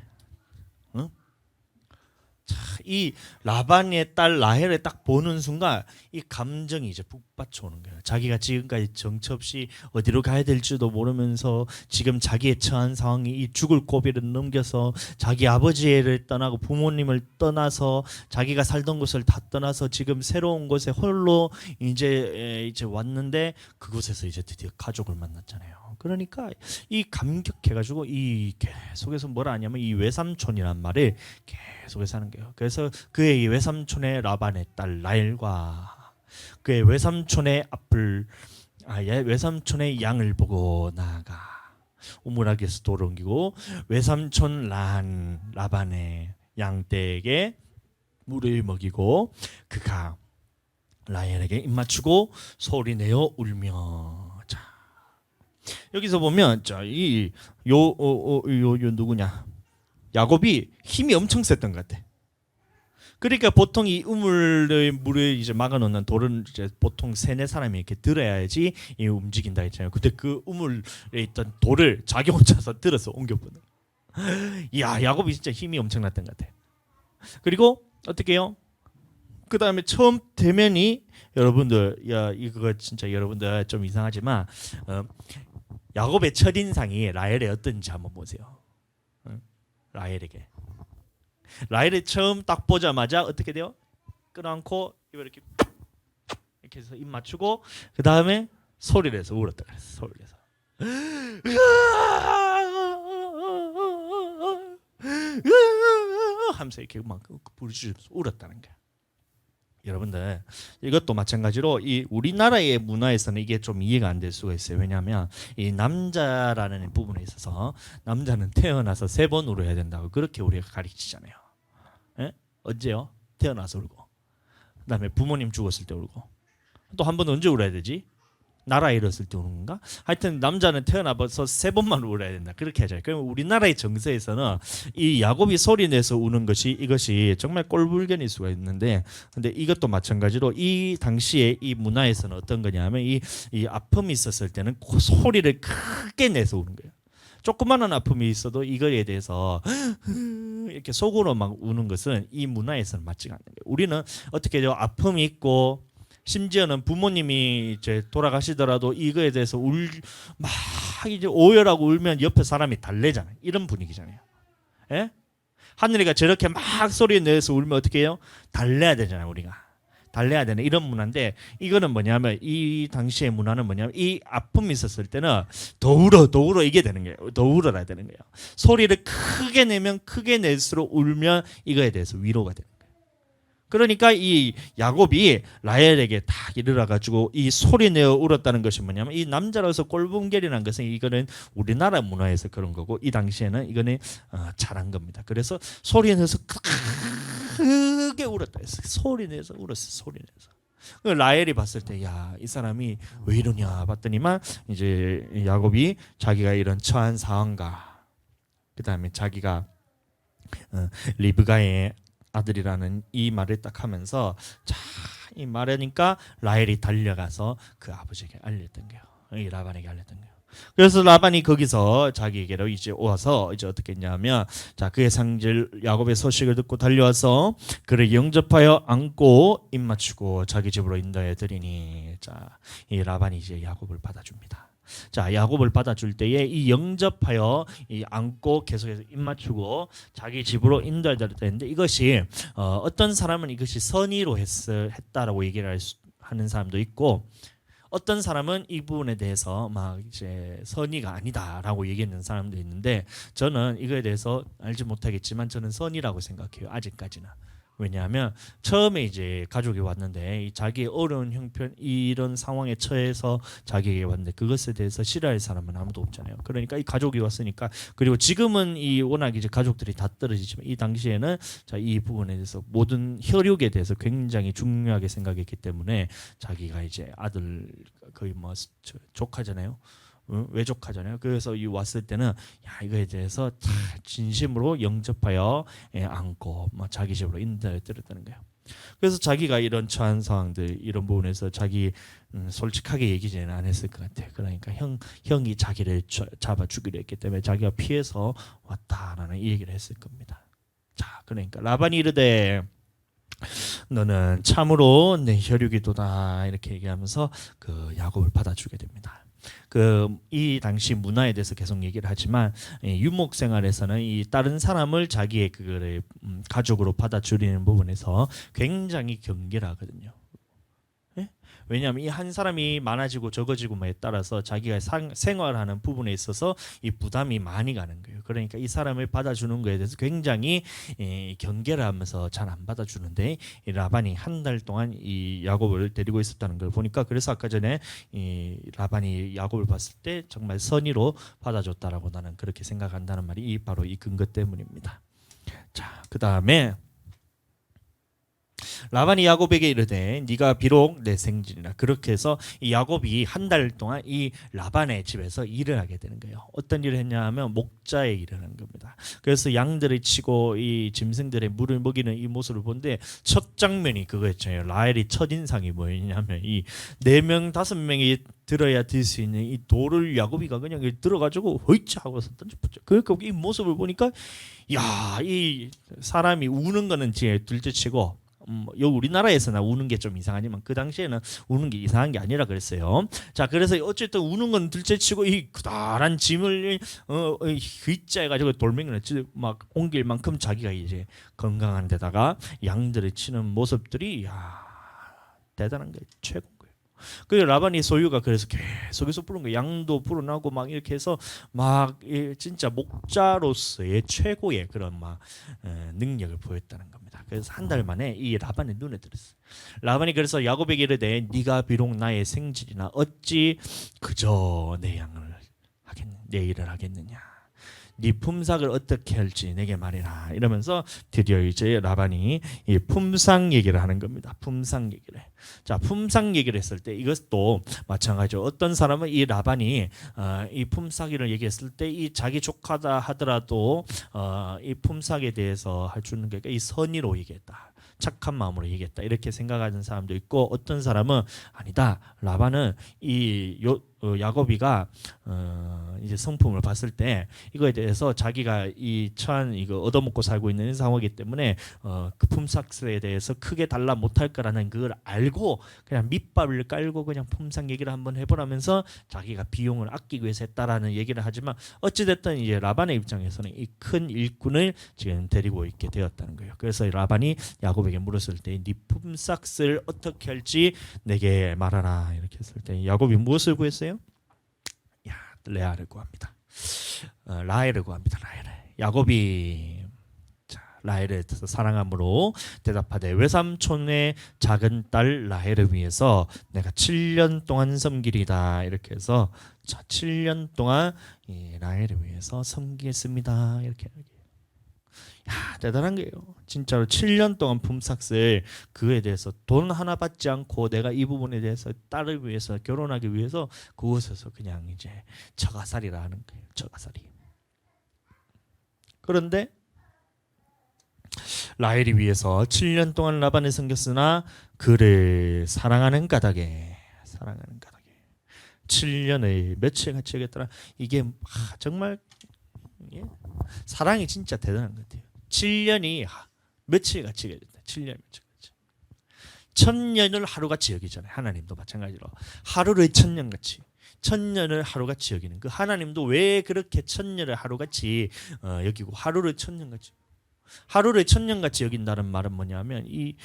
이 라반의 딸 라헬을 딱 보는 순간 이 감정이 이제 북받쳐 오는 거예요. 자기가 지금까지 정처 없이 어디로 가야 될지도 모르면서 지금 자기의 처한 상황이 이 죽을 고비를 넘겨서 자기 아버지를 떠나고 부모님을 떠나서 자기가 살던 곳을 다 떠나서 지금 새로운 곳에 홀로 이제 왔는데 그곳에서 이제 드디어 가족을 만났잖아요. 그러니까 이 감격해가지고 이 계속해서 뭐라 하냐면 이 외삼촌이란 말을 계속해서 하는 거예요. 그래서 그의 외삼촌의 라반의 딸 라헬과 그의 외삼촌의 외삼촌의 양을 보고 나아가 우물아귀에서 돌을 옮기고 외삼촌 라반의 양떼에게 물을 먹이고 그가 라헬에게 입맞추고 소리내어 울며. 여기서 보면 요 누구냐 야곱이 힘이 엄청 셌던 것 같아. 그러니까 보통 이 우물의 물을 이제 막아놓는 돌은 이제 보통 세네 사람이 이렇게 들어야지 이 움직인다 했잖아요. 근데 그 우물에 있던 돌을 자기 혼자서 들어서 옮겨보는. 이야, 야곱이 진짜 힘이 엄청났던 것 같아. 그리고 어떻게 해요? 그 다음에 처음 대면이 여러분들, 야 이거 진짜 여러분들 좀 이상하지만 야곱의 첫 인상이 라헬의 어떤지 한번 보세요. 라헬에게 라헬이 처음 딱 보자마자 어떻게 돼요? 끌어안고 이렇게 해서 입 맞추고 그 다음에 소리를 해서 울었다 그랬어. 소리를 해서 하면서 이렇게 막 부르짖으면서 울었다는 거야. 여러분들 이것도 마찬가지로 이 우리나라의 문화에서는 이게 좀 이해가 안 될 수가 있어요. 왜냐하면 이 남자라는 부분에 있어서 남자는 태어나서 3번 울어야 된다고 그렇게 우리가 가르치잖아요. 예? 언제요? 태어나서 울고, 그다음에 부모님 죽었을 때 울고, 또 한 번 언제 울어야 되지? 나라 잃었을 때 우는 건가? 하여튼 남자는 태어나서 3번만 울어야 된다 그렇게 하잖아요. 그럼 우리나라의 정서에서는 이 야곱이 소리 내서 우는 것이 이것이 정말 꼴불견일 수가 있는데, 근데 이것도 마찬가지로 이 당시에 이 문화에서는 어떤 거냐면 이 아픔이 있었을 때는 소리를 크게 내서 우는 거예요. 조그마한 아픔이 있어도 이거에 대해서 이렇게 속으로 막 우는 것은 이 문화에서는 맞지가 않는 거예요. 우리는 어떻게 해요? 아픔이 있고 심지어는 부모님이 이제 돌아가시더라도 이거에 대해서 막 이제 오열하고 울면 옆에 사람이 달래잖아요. 이런 분위기잖아요. 예? 하늘이가 저렇게 막 소리 내서 울면 어떻게 해요? 달래야 되잖아요. 우리가 달래야 되는 이런 문화인데, 이거는 뭐냐면 이 당시의 문화는 뭐냐면 이 아픔이 있었을 때는 더 울어 이게 되는 거예요. 더 울어야 되는 거예요. 소리를 크게 내면 크게 낼수록 울면 이거에 대해서 위로가 되는 거예요. 그러니까 이 야곱이 라헬에게 딱 이르러 가지고 이 소리 내어 울었다는 것이 뭐냐면 이 남자로서 꼴분결이라는 것은 이거는 우리나라 문화에서 그런 거고 이 당시에는 이거는 잘한 겁니다. 그래서 소리 내서 크게 울었다 했어. 소리 내서 울었어. 소리 내서. 라헬이 봤을 때 야, 이 사람이 왜 이러냐 봤더니만 이제 야곱이 자기가 이런 처한 상황과 그다음에 자기가 리브가의 아들이라는 이 말을 딱 하면서 자, 이 말하니까 라헬이 달려가서 그 아버지에게 알렸던 거예요. 이 라반에게 알렸던 거예요. 그래서 라반이 거기서 자기에게로 이제 와서 이제 어떻게 했냐면 자, 그의 상질 야곱의 소식을 듣고 달려와서 그를 영접하여 안고 입 맞추고 자기 집으로 인도해 드리니, 자, 이 라반이 이제 야곱을 받아줍니다. 자, 야곱을 받아줄 때에 이 영접하여 이 안고 계속해서 입 맞추고 자기 집으로 인도해드렸는데, 이것이 어떤 사람은 이것이 선의로 했다라고 얘기를 하는 사람도 있고, 어떤 사람은 이 부분에 대해서 막 이제 선의가 아니다라고 얘기하는 사람도 있는데, 저는 이거에 대해서 알지 못하겠지만 저는 선의라고 생각해요. 아직까지는. 왜냐하면 처음에 이제 가족이 왔는데 자기의 어려운 형편 이런 상황에 처해서 자기에게 왔는데 그것에 대해서 싫어할 사람은 아무도 없잖아요. 그러니까 이 가족이 왔으니까, 그리고 지금은 이 워낙 이제 가족들이 다 떨어지지만 이 당시에는 자, 이 부분에 대해서 모든 혈육에 대해서 굉장히 중요하게 생각했기 때문에 자기가 이제 아들 거의 뭐 조카잖아요. 외족하잖아요. 그래서 이 왔을 때는 야, 이거에 대해서 진심으로 영접하여 안고 뭐 자기 집으로 인도해 드렸다는 거예요. 그래서 자기가 이런 처한 상황들 이런 부분에서 자기 솔직하게 얘기는 안 했을 것 같아요. 그러니까 형이 자기를 잡아 죽이려 했기 때문에 자기가 피해서 왔다라는 이 얘기를 했을 겁니다. 자, 그러니까 라반이 이르되 너는 참으로 내 혈육이도다 이렇게 얘기하면서 그 야곱을 받아주게 됩니다. 이 당시 문화에 대해서 계속 얘기를 하지만 유목 생활에서는 이 다른 사람을 자기의 그거를 가족으로 받아들이는 부분에서 굉장히 경계하거든요. 왜냐하면 이 한 사람이 많아지고 적어지고에 따라서 자기가 생활하는 부분에 있어서 이 부담이 많이 가는 거예요. 그러니까 이 사람을 받아주는 거에 대해서 굉장히 경계를 하면서 잘 안 받아주는데, 이 라반이 한 달 동안 이 야곱을 데리고 있었다는 걸 보니까, 그래서 아까 전에 이 라반이 야곱을 봤을 때 정말 선의로 받아줬다라고 나는 그렇게 생각한다는 말이 바로 이 근거 때문입니다. 자, 그 다음에 라반이 야곱에게 이르되 네가 비록 내 생질이라. 그렇게 해서 이 야곱이 한 달 동안 이 라반의 집에서 일을 하게 되는 거예요. 어떤 일을 했냐 하면 목자의 일을 하는 겁니다. 그래서 양들을 치고 이 짐승들의 물을 먹이는 이 모습을 보는데 첫 장면이 그거였죠. 라헬이 첫인상이 뭐였냐면 이 4명 5명이 들어야 들 수 있는 이 돌을 야곱이가 그냥 들어가지고 허이차 하고서 던져붙죠. 그러니까 이 모습을 보니까 야, 이 사람이 우는 거는 둘째치고 여기 우리나라에서나 우는 게 좀 이상하지만 그 당시에는 우는 게 이상한 게 아니라 그랬어요. 자, 그래서 어쨌든 우는 건 둘째치고 이 그다란 짐을 의자 해가지고 돌멩이를 막 옮길 만큼 자기가 이제 건강한 데다가 양들을 치는 모습들이 야 대단한 게 최고인 거예요. 그래서 라반이 소유가 그래서 계속해서 부른 거예요. 양도 불어나고 막 이렇게 해서 막 진짜 목자로서의 최고의 그런 막 능력을 보였다는 겁니다. 그래서 한 달 만에 이 라반의 눈에 들었어요. 라반이 그래서 야곱에게 이르되 네가 비록 나의 생질이나 어찌 그저 내 양을 내 일을 하겠느냐. 네 품삯을 어떻게 할지 내게 말해라. 이러면서 드디어 이제 라반이 이 품삯 얘기를 하는 겁니다. 품삯 얘기를. 자, 품삯 얘기를 했을 때 이것도 마찬가지죠. 어떤 사람은 이 라반이 이 품삯을 얘기했을 때 이 자기 조카다 하더라도 이 품삯에 대해서 할 주는 게 이 선의로 얘기했다. 착한 마음으로 얘기했다. 이렇게 생각하는 사람도 있고 어떤 사람은 아니다. 라반은 야곱이가 이제 성품을 봤을 때 이거에 대해서 자기가 이 처한 이거 얻어먹고 살고 있는 상황이기 때문에 그 품삯에 대해서 크게 달라 못할 거라는 그걸 알고 그냥 밑밥을 깔고 그냥 품삯 얘기를 한번 해보라면서 자기가 비용을 아끼기 위해서 했다라는 얘기를 하지만 어찌됐든 이제 라반의 입장에서는 이 큰 일꾼을 지금 데리고 있게 되었다는 거예요. 그래서 라반이 야곱에게 물었을 때 네 품삯을 어떻게 할지 내게 말하라 이렇게 했을 때 야곱이 무엇을 구했어요? 레아를 구합니다. 라헬을 구합니다. 야곱이 라헬을 사랑함으로 대답하되 외삼촌의 작은 딸 라헬을 위해서 내가 7년 동안 섬기리다. 이렇게 해서 7년 동안 이 라헬을 위해서 섬기겠습니다. 이렇게 대단한 거예요. 진짜로 7년 동안 품삯을 그에 대해서 돈 하나 받지 않고 내가 이 부분에 대해서 딸을 위해서 결혼하기 위해서 그곳에서 그냥 이제 처가살이라 하는 거예요. 처가살이. 그런데 라헬이 위해서 7년 동안 라반을 섬겼으나 그를 사랑하는 까닭에 7년을 며칠 같이 하겠더라. 이게 정말 사랑이 진짜 대단한 것 같아요. 7년이 며칠 같이 여겨진다. 7년 며칠 같이. 1000년을 하루같이 여기잖아요. 하나님도 마찬가지로 하루를 1000년같이 1000년을 하루같이 여기는 그 하나님도 왜 그렇게 1000년을 하루같이 여기고 하루를 1000년같이 하루를 1000년같이 여긴다는 말은 뭐냐면 이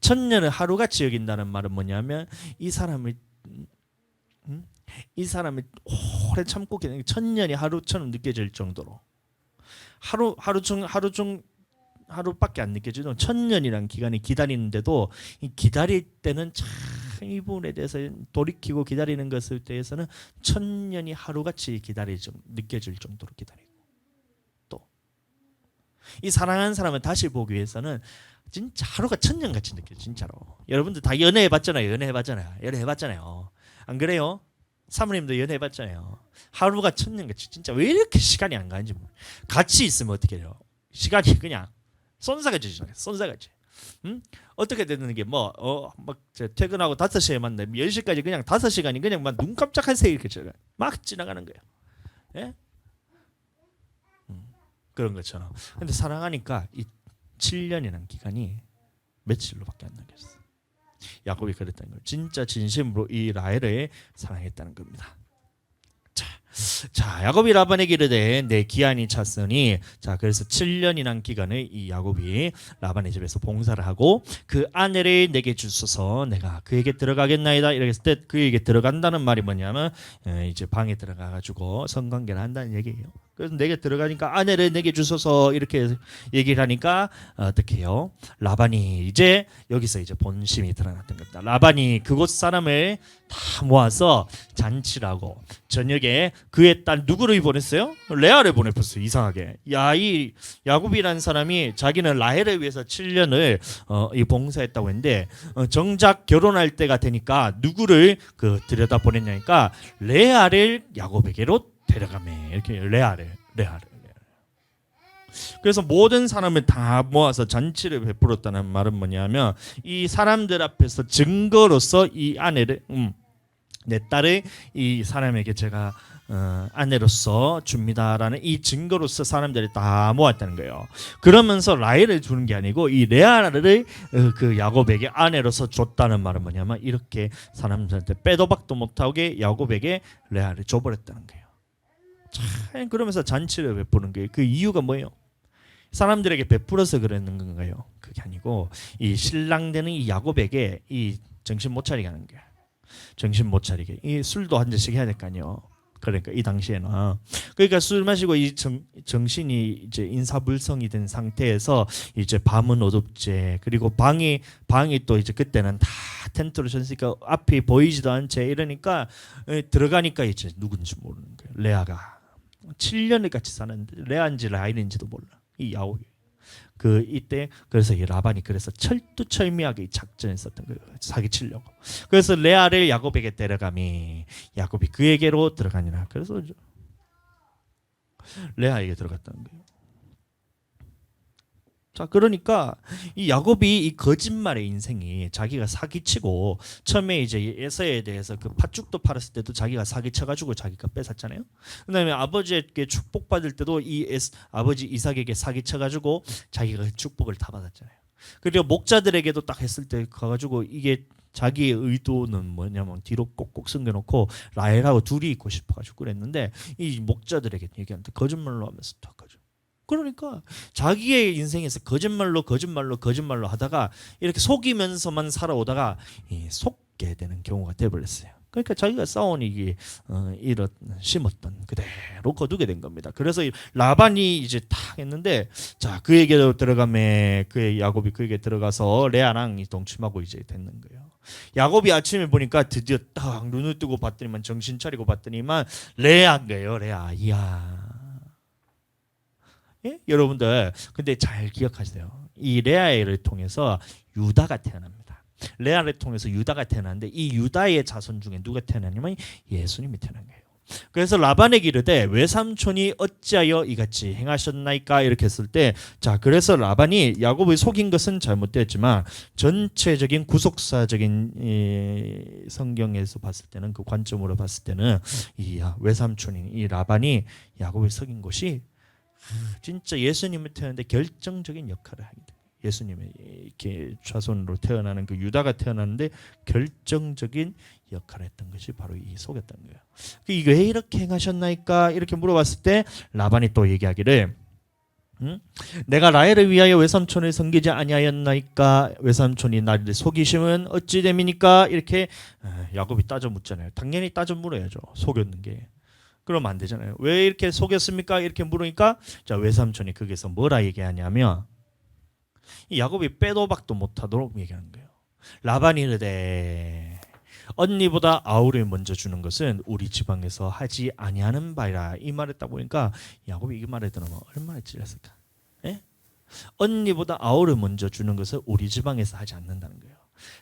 1000년을 하루같이 여긴다는 말은 뭐냐면 이 사람을 오래 참고 1000년이 하루처럼 느껴질 정도로 하루밖에 안 느껴지도 1000년이란 기간이 기다리는데도 이 기다릴 때는 참 이 부분에 대해서 돌이키고 기다리는 것에 대해서는 1000년이 하루같이 느껴질 정도로 기다리고 또 이 사랑하는 사람을 다시 보기 위해서는 진짜 하루가 1000년같이 느껴져. 진짜로 여러분들 다 연애해봤잖아요. 안 그래요? 사모님도 연애해봤잖아요. 하루가 1000년같이 진짜 왜 이렇게 시간이 안 가는지 같이 있으면 어떻게 돼요? 시간이 그냥 쏜사같이 지나가요. 쏜사같이. 어떻게 되는 게 막 퇴근하고 5시에 만나 10시까지 그냥 5시간이 그냥 막 눈 깜짝할 새에 이렇게 막 지나가는 거예요. 예? 그런 것처럼. 근데 사랑하니까 이 7년이라는 기간이 며칠로밖에 안 남겼어요. 야곱이 그랬다는 거예요. 진짜 진심으로 이 라헬을 사랑했다는 겁니다. 자, 야곱이 라반에게 이르되 내 기한이 찼으니 자 그래서 7년이란 기간을 이 야곱이 라반의 집에서 봉사를 하고 그 아내를 내게 주소서 내가 그에게 들어가겠나이다. 이렇게 했을 때 그에게 들어간다는 말이 뭐냐면 이제 방에 들어가 가지고 성관계를 한다는 얘기예요. 그래서 내게 들어가니까 아내를 내게 주소서 이렇게 얘기를 하니까 어떻게 해요? 라반이 이제 여기서 이제 본심이 드러났던 겁니다. 라반이 그곳 사람을 다 모아서 잔치라고 저녁에 그의 딸 누구를 보냈어요? 레아를 보냈어요. 이상하게. 이 야곱이라는 사람이 자기는 라헬을 위해서 7년을 이 봉사했다고 했는데 정작 결혼할 때가 되니까 누구를 들여다 보냈냐니까 레아를 야곱에게로 데려가매. 이렇게 레아를. 그래서 모든 사람을 다 모아서 잔치를 베풀었다는 말은 뭐냐면 이 사람들 앞에서 증거로서 이 아내를 내 딸을 이 사람에게 제가 아내로서 줍니다라는 이 증거로서 사람들이 다 모았다는 거예요. 그러면서 라헬을 주는 게 아니고 이 레아를 그 야곱에게 아내로서 줬다는 말은 뭐냐면 이렇게 사람들한테 빼도 박도 못하게 야곱에게 레아를 줘버렸다는 거예요. 참 그러면서 잔치를 베푸는 게 그 이유가 뭐예요? 사람들에게 베풀어서 그랬는 건가요? 그게 아니고 이 신랑 되는 이 야곱에게 이 정신 못 차리게 하는 거야. 정신 못 차리게. 이 술도 한 잔씩 해야 될 거 아니에요. 그러니까 이 당시에는 그러니까 술 마시고 이 정신이 이제 인사불성이 된 상태에서 이제 밤은 어둡제 그리고 방이 또 이제 그때는 다 텐트로 쳤으니까 앞이 보이지도 않지 이러니까 들어가니까 이제 누군지 모르는 거예요. 레아가 7년을 같이 사는데 레아인지 라헬인지도 몰라. 이 야곱이 이때 그래서 이 라반이 그래서 철두철미하게 작전했었던 거예요. 사기치려고. 그래서 레아를 야곱에게 데려가미 야곱이 그에게로 들어가니라. 그래서 레아에게 들어갔다는 거예요. 자, 그러니까 이 야곱이 이 거짓말의 인생이 자기가 사기치고 처음에 이제 에서에 대해서 그 팥죽도 팔았을 때도 자기가 사기쳐가지고 자기가 뺏었잖아요. 그다음에 아버지에게 축복받을 때도 아버지 이삭에게 사기쳐가지고 자기가 축복을 다 받았잖아요. 그리고 목자들에게도 딱 했을 때 가가지고 이게 자기의 의도는 뭐냐면 뒤로 꼭꼭 숨겨놓고 라헬하고 둘이 있고 싶어가지고 그랬는데 이 목자들에게 얘기하는데 거짓말로 하면서 딱 가죠. 그러니까 자기의 인생에서 거짓말로 하다가 이렇게 속이면서만 살아오다가 속게 되는 경우가 되어버렸어요. 그러니까 자기가 쌓아온 이게 심었던 그대로 거두게 된 겁니다. 그래서 라반이 이제 탁 했는데 자 그에게로 들어가매 그의 야곱이 그에게 들어가서 레아랑 동침하고 이제 됐는 거예요. 야곱이 아침에 보니까 드디어 딱 눈을 뜨고 봤더니만 정신 차리고 봤더니만 레아인 거예요. 레아. 이야. 예? 여러분들 근데 잘 기억하세요. 이 레아를 통해서 유다가 태어납니다. 레아를 통해서 유다가 태어났는데 이 유다의 자손 중에 누가 태어나냐면 예수님이 태어난 거예요. 그래서 라반에게 이르되 외삼촌이 어찌하여 이같이 행하셨나이까 이렇게 했을 때 자 그래서 라반이 야곱을 속인 것은 잘못되었지만 전체적인 구속사적인 성경에서 봤을 때는 그 관점으로 봤을 때는 이 외삼촌인 이 라반이 야곱을 속인 것이 진짜 예수님을 태어났는데 결정적인 역할을 하게 돼요. 예수님의 이렇게 자손으로 태어나는 그 유다가 태어났는데 결정적인 역할을 했던 것이 바로 이 속였던 거예요. 이거 왜 이렇게 행하셨나이까 이렇게 물어봤을 때 라반이 또 얘기하기를 내가 라헬을 위하여 외삼촌을 섬기지 아니하였나이까 외삼촌이 나를 속이심은 어찌 됨이니까 이렇게 야곱이 따져 묻잖아요. 당연히 따져 물어야죠. 속였는 게. 그러면 안 되잖아요. 왜 이렇게 속였습니까? 이렇게 물으니까 자 외삼촌이 거기서 뭐라 얘기하냐면 이 야곱이 빼도 박도 못하도록 얘기하는 거예요. 라반이 이르되 언니보다 아우를 먼저 주는 것은 우리 지방에서 하지 아니하는 바이라. 이 말을 딱 보니까 야곱이 이 말을 들으면 얼마나 찔렸을까. 예? 언니보다 아우를 먼저 주는 것을 우리 지방에서 하지 않는다는 거예요.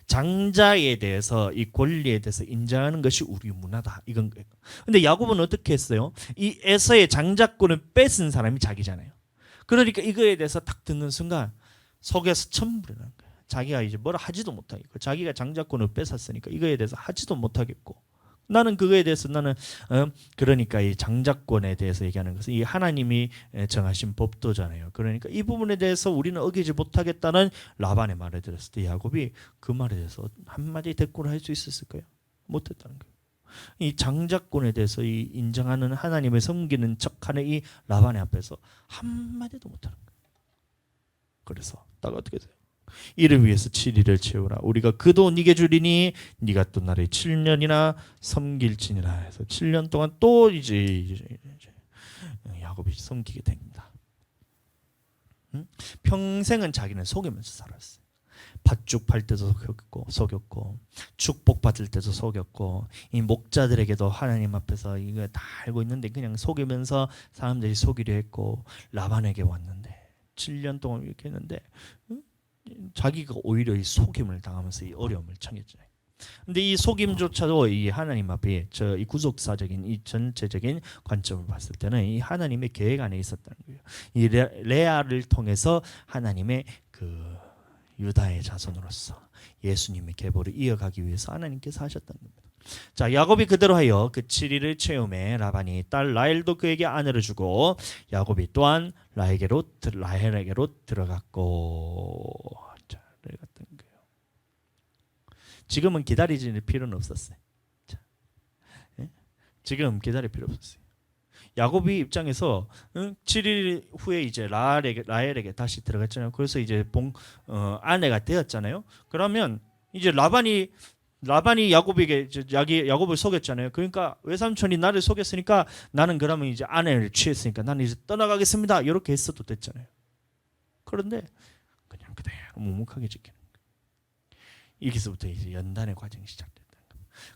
장자에 대해서 이 권리에 대해서 인정하는 것이 우리 문화다 이건 거예요. 근데 야곱은 어떻게 했어요? 이 에서의 장자권을 뺏은 사람이 자기잖아요. 그러니까 이거에 대해서 딱 듣는 순간 속에서 천불이 나는 거예요. 자기가 이제 뭐라 하지도 못하겠고 자기가 장자권을 뺏었으니까 이거에 대해서 하지도 못하겠고 나는 그거에 대해서 나는 그러니까 이 장자권에 대해서 얘기하는 것은 이 하나님이 정하신 법도잖아요. 그러니까 이 부분에 대해서 우리는 어기지 못하겠다는 라반의 말을 들었을 때 야곱이 그 말에 대해서 한마디 대꾸를 할 수 있었을까요? 못했다는 거예요. 이 장자권에 대해서 이 인정하는 하나님을 섬기는 척하는 이 라반의 앞에서 한마디도 못하는 거예요. 그래서 딱 어떻게 돼요? 이를 위해서 7일을 채우라. 우리가 그 돈 네게 주리니 네가 또 나를 7년이나 섬길지니라 해서 7년 동안 또 이제 야곱이 섬기게 됩니다. 평생은 자기는 속이면서 살았어요. 팥죽 팔 때도 속였고 축복받을 때도 속였고 이 목자들에게도 하나님 앞에서 이거 다 알고 있는데 그냥 속이면서 사람들이 속이려 했고 라반에게 왔는데 7년 동안 이렇게 했는데 자기가 오히려 이 속임을 당하면서 이 어려움을 청했잖아요. 근데 이 속임조차도 이 하나님 앞에 이 구속사적인 이 전체적인 관점을 봤을 때는 이 하나님의 계획 안에 있었다는 거예요. 이 레아를 통해서 하나님의 그 유다의 자손으로서 예수님의 계보를 이어가기 위해서 하나님께서 하셨다는 겁니다. 자, 야곱이 그대로 하여 그 7일을 채움에 라반이 딸 라헬도 그에게 아내를 주고 야곱이 또한 라헬에게로 들어갔고. 자, 들어갔던 거예요. 지금은 기다리질 필요는 없었어요. 자, 예? 지금 기다릴 필요 없었어요. 야곱이 입장에서 7일 후에 이제 라헬에게 다시 들어갔잖아요. 그래서 이제 아내가 되었잖아요. 그러면 이제 라반이 야곱에게 야곱을 속였잖아요. 그러니까 외삼촌이 나를 속였으니까 나는 그러면 이제 아내를 취했으니까 나는 이제 떠나가겠습니다. 이렇게 했어도 됐잖아요. 그런데 그냥 그대로 묵묵하게 지키는 거예요. 여기서부터 이제 연단의 과정이 시작됐다.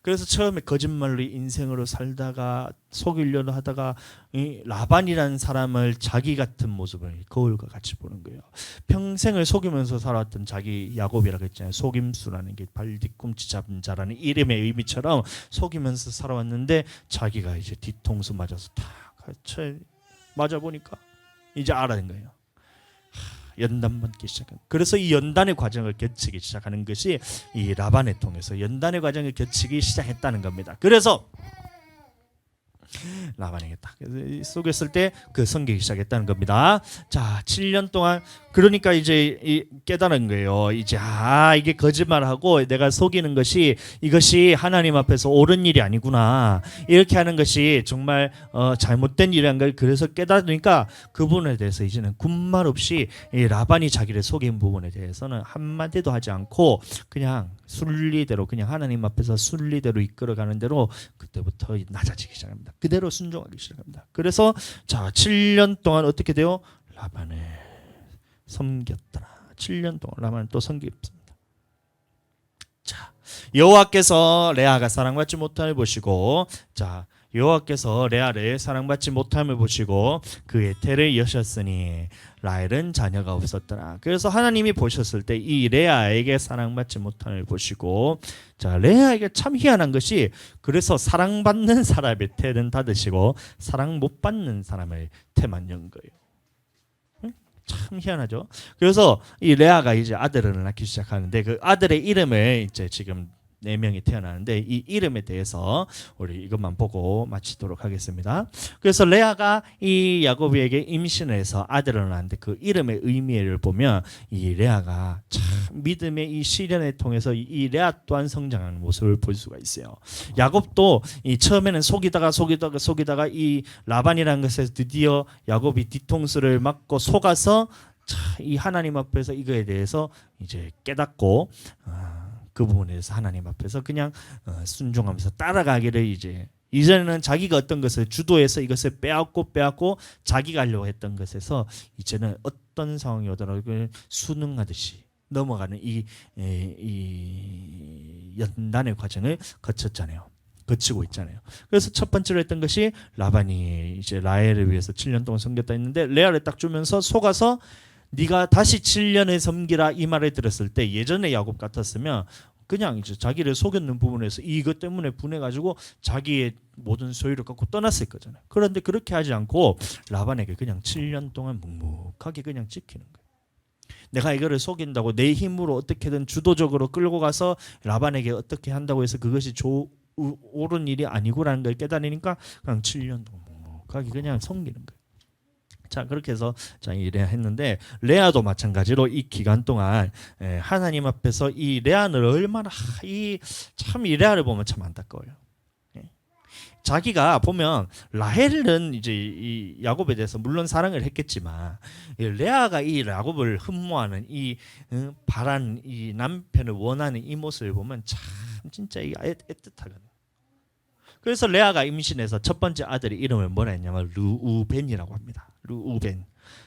그래서 처음에 거짓말로 인생으로 살다가 속이려고 하다가 이 라반이라는 사람을 자기 같은 모습을 거울과 같이 보는 거예요. 평생을 속이면서 살았던 자기 야곱이라고 했잖아요. 속임수라는 게 발 뒤꿈치 잡은 자라는 이름의 의미처럼 속이면서 살아왔는데 자기가 이제 뒤통수 맞아서 탁 맞아 보니까 이제 알아낸 거예요. 연단 받기 시작한. 그래서 이 연단의 과정을 거치기 시작하는 것이 이 라반을 통해서 연단의 과정을 거치기 시작했다는 겁니다. 그래서 라반에게 딱 속였을 때 그 섬기기 시작했다는 겁니다. 자, 7년 동안 그러니까 이제 깨달은 거예요. 이제 이게 거짓말하고 내가 속이는 것이 이것이 하나님 앞에서 옳은 일이 아니구나. 이렇게 하는 것이 정말 잘못된 일이란 걸 그래서 깨달으니까 그 부분에 대해서 이제는 군말 없이 이 라반이 자기를 속인 부분에 대해서는 한마디도 하지 않고 그냥 순리대로 그냥 하나님 앞에서 순리대로 이끌어가는 대로 그때부터 낮아지기 시작합니다. 그대로 순종하기 시작합니다. 그래서 자 7년 동안 어떻게 돼요? 라반을 섬겼더라. 7년 동안 라반을 또 섬겼습니다. 자, 여호와께서 레아가 사랑받지 못함을 보시고 자 여호와께서 레아를 사랑받지 못함을 보시고 그의 태를 여셨으니 라헬은 자녀가 없었더라. 그래서 하나님이 보셨을 때 이 레아에게 사랑받지 못함을 보시고 자 레아에게 참 희한한 것이 그래서 사랑받는 사람의 태는 닫으시고 사랑 못 받는 사람의 태만 연 거예요. 참 희한하죠. 그래서 이 레아가 이제 아들을 낳기 시작하는데 그 아들의 이름을 이제 지금 4명이 태어나는데 이 이름에 대해서 우리 이것만 보고 마치도록 하겠습니다. 그래서 레아가 이 야곱에게 임신해서 아들을 낳았는데 그 이름의 의미를 보면 이 레아가 참 믿음의 이 시련을 통해서 이 레아 또한 성장하는 모습을 볼 수가 있어요. 야곱도 이 처음에는 속이다가 이 라반이라는 것에서 드디어 야곱이 뒤통수를 맞고 속아서 이 하나님 앞에서 이거에 대해서 이제 깨닫고 그 부분에 대해서 하나님 앞에서 그냥 순종하면서 따라가기를 이전에는 자기가 어떤 것을 주도해서 이것을 빼앗고 자기가 하려고 했던 것에서 이제는 어떤 상황이 오더라도 순응하듯이 넘어가는 이 연단의 과정을 거치고 있잖아요. 그래서 첫 번째로 했던 것이 라반이 이제 라헬을 위해서 7년 동안 섬겼다 했는데 레아를 딱 주면서 속아서 네가 다시 7년을 섬기라 이 말을 들었을 때 예전에 야곱 같았으면 그냥 이제 자기를 속였는 부분에서 이것 때문에 분해가지고 자기의 모든 소유를 갖고 떠났을 거잖아요. 그런데 그렇게 하지 않고 라반에게 그냥 7년 동안 묵묵하게 그냥 지키는 거예요. 내가 이거를 속인다고 내 힘으로 어떻게든 주도적으로 끌고 가서 라반에게 어떻게 한다고 해서 그것이 옳은 일이 아니고라는 걸 깨달으니까 그냥 7년 동안 묵묵하게 그냥 섬기는 거예요. 자 그렇게 해서 자 이래 했는데 레아도 마찬가지로 이 기간 동안 하나님 앞에서 이 레아를 얼마나 이 레아를 보면 참 안타까워요. 자기가 보면 라헬은 이제 이 야곱에 대해서 물론 사랑을 했겠지만 레아가 이 야곱을 흠모하는 이 바란 이 남편을 원하는 이 모습을 보면 참 진짜 이게 애틋하거든요. 그래서 레아가 임신해서 첫 번째 아들의 이름을 뭐라 했냐면 르우벤이라고 합니다. 르우벤.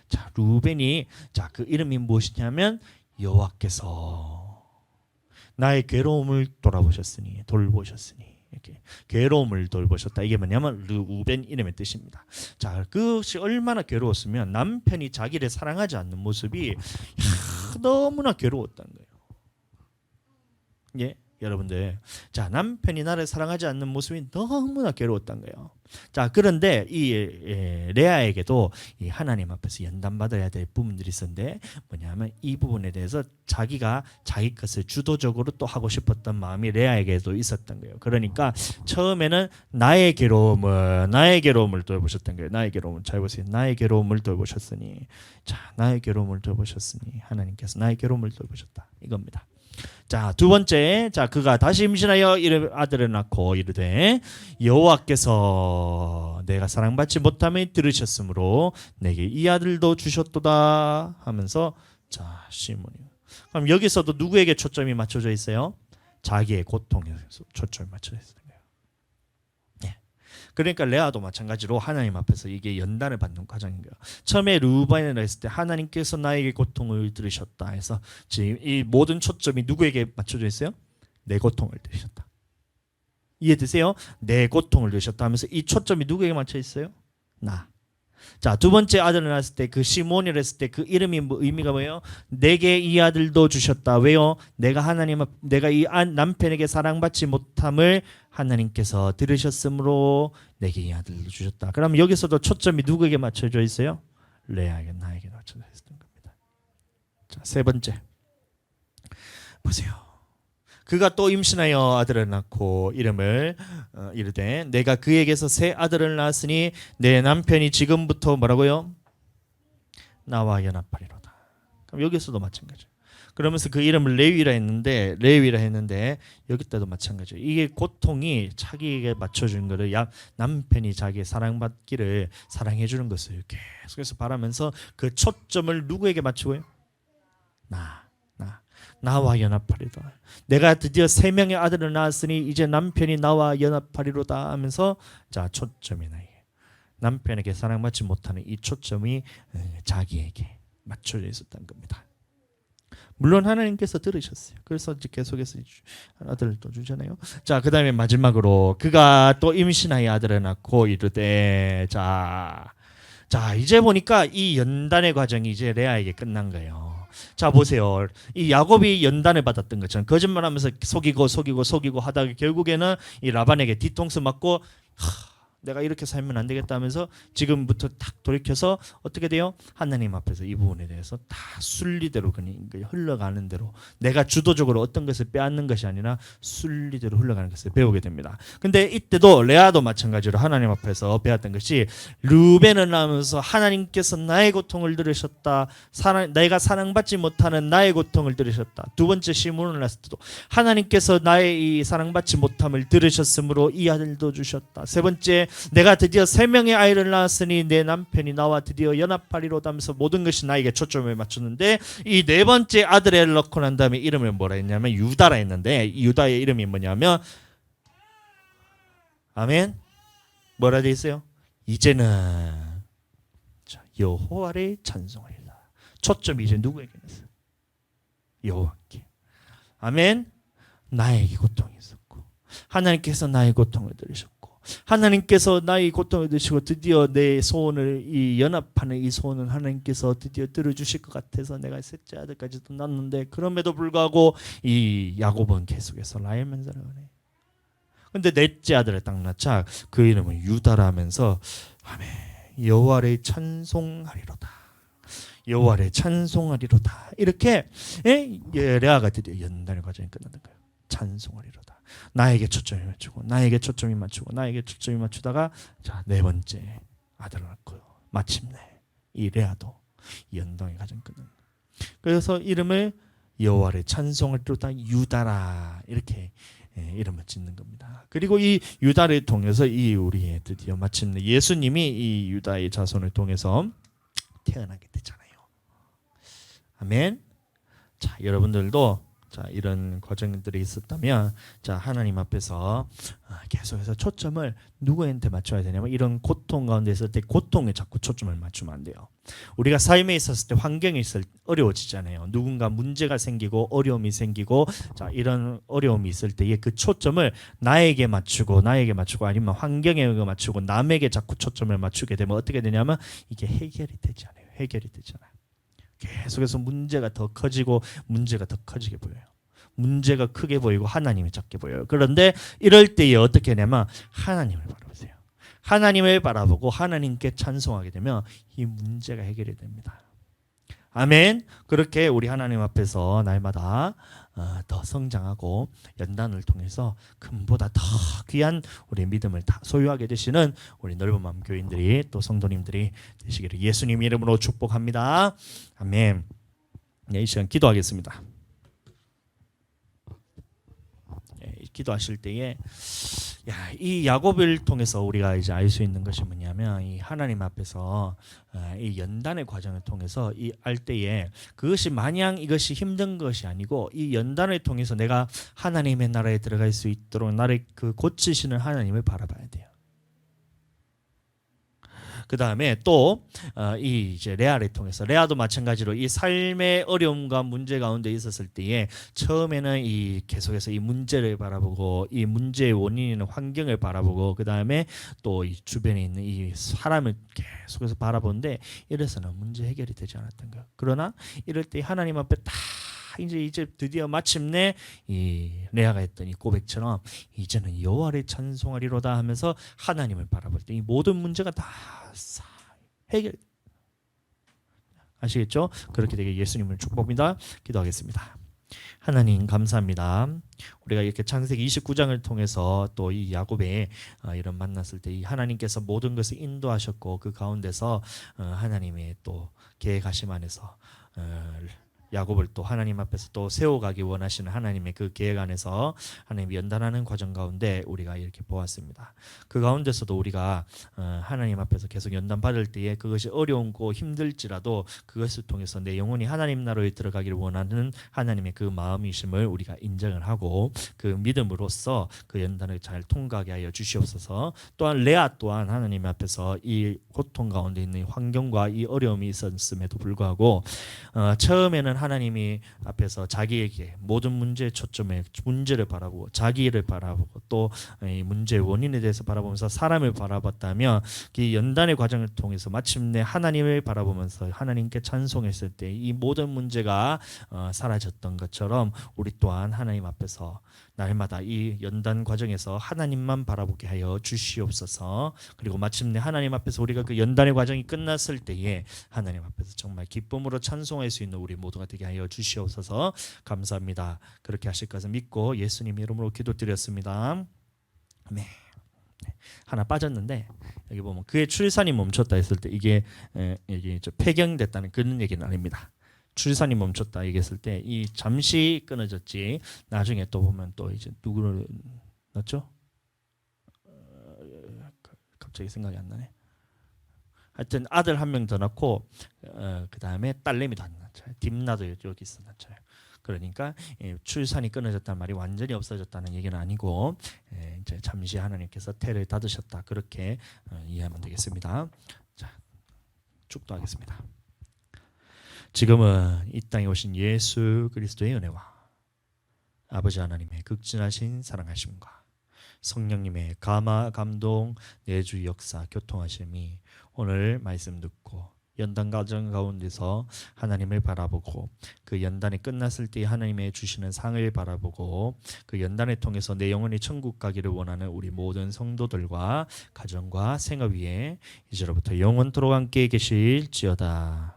자, 르우벤이 자, 그 이름이 무엇이냐면 여호와께서 나의 괴로움을 돌보셨으니 이렇게 괴로움을 돌보셨다. 이게 뭐냐면 르우벤 이름의 뜻입니다. 자, 그것이 얼마나 괴로웠으면 남편이 자기를 사랑하지 않는 모습이 너무나 괴로웠다는 거예요. 예, 여러분들, 자, 남편이 나를 사랑하지 않는 모습이 너무나 괴로웠다는 거예요. 자, 그런데 이 레아에게도 이 하나님 앞에서 연단받아야 될 부분들이 있었는데 뭐냐면 이 부분에 대해서 자기가 자기 것을 주도적으로 또 하고 싶었던 마음이 레아에게도 있었던 거예요. 그러니까 처음에는 나의 괴로움을 돌보셨던 거예요. 나의 괴로움을, 잘 보세요. 나의 괴로움을 돌보셨으니, 자, 나의 괴로움을 돌보셨으니 하나님께서 나의 괴로움을 돌보셨다, 이겁니다. 자, 두 번째, 자, 그가 다시 임신하여 아들을 낳고 이르되 여호와께서 내가 사랑받지 못함을 들으셨으므로 내게 이 아들도 주셨도다 하면서, 자, 시몬이. 그럼 여기서도 누구에게 초점이 맞춰져 있어요? 자기의 고통에 초점이 맞춰져 있어요. 그러니까 레아도 마찬가지로 하나님 앞에서 이게 연단을 받는 과정인 거예요. 처음에 르우벤을 했을 때 하나님께서 나에게 고통을 들으셨다 해서 지금 이 모든 초점이 누구에게 맞춰져 있어요? 내 고통을 들으셨다. 이해되세요? 내 고통을 들으셨다 하면서 이 초점이 누구에게 맞춰 있어요? 나. 자, 두 번째 아들을 낳았을 때 그 시몬이를 했을 때 그 이름이 의미가 뭐예요? 내게 이 아들도 주셨다. 왜요? 내가 이 남편에게 사랑받지 못함을 하나님께서 들으셨으므로 내게 이 아들도 주셨다. 그럼 여기서도 초점이 누구에게 맞춰져 있어요? 레아에게, 나에게 맞춰져 있었던 겁니다. 자, 세 번째 보세요. 그가 또 임신하여 아들을 낳고 이름을 이르되 내가 그에게서 새 아들을 낳았으니 내 남편이 지금부터 뭐라고요? 나와 연합하리로다. 그럼 여기서도 마찬가지예요. 그러면서 그 이름을 레위라 했는데 여기 때도 마찬가지예요. 이게 고통이 자기에게 맞춰준 거를 남편이 자기의 사랑받기를 사랑해 주는 것을 계속해서 바라면서 그 초점을 누구에게 맞추고요? 나와 연합하리로다. 내가 드디어 세 명의 아들을 낳았으니 이제 남편이 나와 연합하리로다 하면서, 자, 초점이 나에게, 남편에게 사랑받지 못하는 이 초점이 자기에게 맞춰져 있었던 겁니다. 물론 하나님께서 들으셨어요. 그래서 이제 계속해서 아들을 또 주잖아요. 자, 그 다음에 마지막으로 그가 또 임신하여 아들을 낳고 이르되, 자, 이제 보니까 이 연단의 과정이 이제 레아에게 끝난 거예요. 자, 보세요. 이 야곱이 연단을 받았던 것처럼 거짓말하면서 속이고 하다가 결국에는 이 라반에게 뒤통수 맞고, 내가 이렇게 살면 안 되겠다 하면서 지금부터 딱 돌이켜서 어떻게 돼요? 하나님 앞에서 이 부분에 대해서 다 순리대로 그냥 흘러가는 대로, 내가 주도적으로 어떤 것을 빼앗는 것이 아니라 순리대로 흘러가는 것을 배우게 됩니다. 근데 이때도 레아도 마찬가지로 하나님 앞에서 배웠던 것이, 르우벤을 낳으면서 하나님께서 나의 고통을 들으셨다. 내가 사랑받지 못하는 나의 고통을 들으셨다. 두 번째 시몬을 낳았을 때도 하나님께서 나의 이 사랑받지 못함을 들으셨으므로 이 아들도 주셨다. 세 번째, 내가 드디어 세 명의 아이를 낳았으니 내 남편이 나와 드디어 연합하리로다 하면서 모든 것이 나에게 초점을 맞췄는데, 이 네 번째 아들을 낳고 난 다음에 이름을 뭐라 했냐면 유다라 했는데, 이 유다의 이름이 뭐냐면, 아멘, 뭐라 되어 있어요? 이제는 여호와를 찬송하리라. 초점이 이제 누구에게 있어요? 여호와께. 아멘. 나에게 고통이 있었고 하나님께서 나의 고통을 들으셨고, 하나님께서 나의 고통을 들으시고 드디어 내 소원을, 이 연합하는 이 소원을 하나님께서 드디어 들어주실 것 같아서 내가 셋째 아들까지도 낳았는데, 그럼에도 불구하고 이 야곱은 계속해서 라헬 만사를 하네. 근데 넷째 아들을 딱 낳자 그 이름은 유다라면서, 아멘, 여호와를 찬송하리로다. 여호와를 찬송하리로다. 이렇게 레아가 드디어 연단의 과정이 끝나는 거예요. 찬송하리로다. 나에게 초점이 맞추다가, 자, 네 번째 아들을 낳고요. 마침내 이 레아도 연단의 과정이 끝납니다. 그래서 이름을 여호와를 찬송하리로다 유다라, 이렇게 이름을 짓는 겁니다. 그리고 이 유다를 통해서 이 우리의 드디어 마침내 예수님이 이 유다의 자손을 통해서 태어나게 되잖아요. 아멘. 자, 여러분들도 자, 이런 과정들이 있었다면, 자, 하나님 앞에서 계속해서 초점을 누구한테 맞춰야 되냐면, 이런 고통 가운데 있을 때 고통에 자꾸 초점을 맞추면 안 돼요. 우리가 삶에 있었을 때 환경이 있을 때 어려워지잖아요. 누군가 문제가 생기고 어려움이 생기고, 자, 이런 어려움이 있을 때에 그 초점을 나에게 맞추고 아니면 환경에 맞추고 남에게 자꾸 초점을 맞추게 되면 어떻게 되냐면 이게 해결이 되지 않아요. 계속해서 문제가 더 커지고 문제가 더 커지게 보여요. 문제가 크게 보이고 하나님이 작게 보여요. 그런데 이럴 때에 어떻게 하냐면 하나님을 바라보세요. 하나님을 바라보고 하나님께 찬송하게 되면 이 문제가 해결이 됩니다. 아멘. 그렇게 우리 하나님 앞에서 날마다 더 성장하고 연단을 통해서 금보다 더 귀한 우리 믿음을 다 소유하게 되시는 우리 넓은 마음 교인들이 또 성도님들이 되시기를 예수님 이름으로 축복합니다. 아멘. 네, 이 시간 기도하겠습니다. 네, 기도하실 때에 이 야곱을 통해서 우리가 이제 알 수 있는 것이 뭐냐면 이 하나님 앞에서 이 연단의 과정을 통해서 이 알 때에 그것이 마냥 이것이 힘든 것이 아니고 이 연단을 통해서 내가 하나님의 나라에 들어갈 수 있도록 나를 그 고치시는 하나님을 바라봐야 돼요. 그 다음에 또 이 이제 레아를 통해서 레아도 마찬가지로 이 삶의 어려움과 문제 가운데 있었을 때에 처음에는 이 계속해서 이 문제를 바라보고 이 문제의 원인인 환경을 바라보고 그 다음에 또 이 주변에 있는 이 사람을 계속해서 바라보는데 이래서는 문제 해결이 되지 않았던 거예요. 그러나 이럴 때 하나님 앞에 딱 이제 드디어 마침내 이 레아가 했던 이 고백처럼 이제는 여호와를 찬송하리로다 하면서 하나님을 바라볼 때 이 모든 문제가 다 해결. 아시겠죠? 그렇게 되게 예수님을 축복합니다. 기도하겠습니다. 하나님 감사합니다. 우리가 이렇게 창세기 29장을 통해서 또 이 야곱의 이런 만났을 때 이 하나님께서 모든 것을 인도하셨고 그 가운데서 하나님의 또 계획하심 안에서 야곱을 또 하나님 앞에서 또 세워가기 원하시는 하나님의 그 계획 안에서 하나님이 연단하는 과정 가운데 우리가 이렇게 보았습니다. 그 가운데서도 우리가 하나님 앞에서 계속 연단 받을 때에 그것이 어려운고 힘들지라도 그것을 통해서 내 영혼이 하나님 나라에 들어가기를 원하는 하나님의 그 마음이심을 우리가 인정을 하고 그 믿음으로써 그 연단을 잘 통과하게 하여 주시옵소서. 또한 레아 또한 하나님 앞에서 이 고통 가운데 있는 환경과 이 어려움이 있었음에도 불구하고 처음에는 하나님이 앞에서 자기에게 모든 문제의 초점에 문제를 바라보고 자기를 바라보고 또 이 문제의 원인에 대해서 바라보면서 사람을 바라봤다면 이 연단의 과정을 통해서 마침내 하나님을 바라보면서 하나님께 찬송했을 때 이 모든 문제가 사라졌던 것처럼 우리 또한 하나님 앞에서 날마다 이 연단 과정에서 하나님만 바라보게 하여 주시옵소서. 그리고 마침내 하나님 앞에서 우리가 그 연단의 과정이 끝났을 때에 하나님 앞에서 정말 기쁨으로 찬송할 수 있는 우리 모두가 되게 하여 주시옵소서. 감사합니다. 그렇게 하실 것을 믿고 예수님 이름으로 기도드렸습니다. 네. 하나 빠졌는데 여기 보면 그의 출산이 멈췄다 했을 때 이게 폐경됐다는 그런 얘기는 아닙니다. 출산이 멈췄다 얘기했을 때 이 잠시 끊어졌지 나중에 또 보면 또 이제 누구를 낳죠? 갑자기 생각이 안 나네. 하여튼 아들 한 명 더 낳고 그 다음에 딸내미도 안 낳죠. 딥나도 여기서 낳죠. 그러니까 출산이 끊어졌다는 말이 완전히 없어졌다는 얘기는 아니고 이제 잠시 하나님께서 태를 닫으셨다 그렇게 이해하면 되겠습니다. 자, 축도하겠습니다. 지금은 이 땅에 오신 예수 그리스도의 은혜와 아버지 하나님의 극진하신 사랑하심과 성령님의 감화 감동 내주 역사 교통하심이 오늘 말씀 듣고 연단 과정 가운데서 하나님을 바라보고 그 연단이 끝났을 때 하나님의 주시는 상을 바라보고 그 연단을 통해서 내 영혼이 천국 가기를 원하는 우리 모든 성도들과 가정과 생업 위에 이제로부터 영원토록 함께 계실지어다.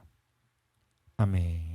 아멘.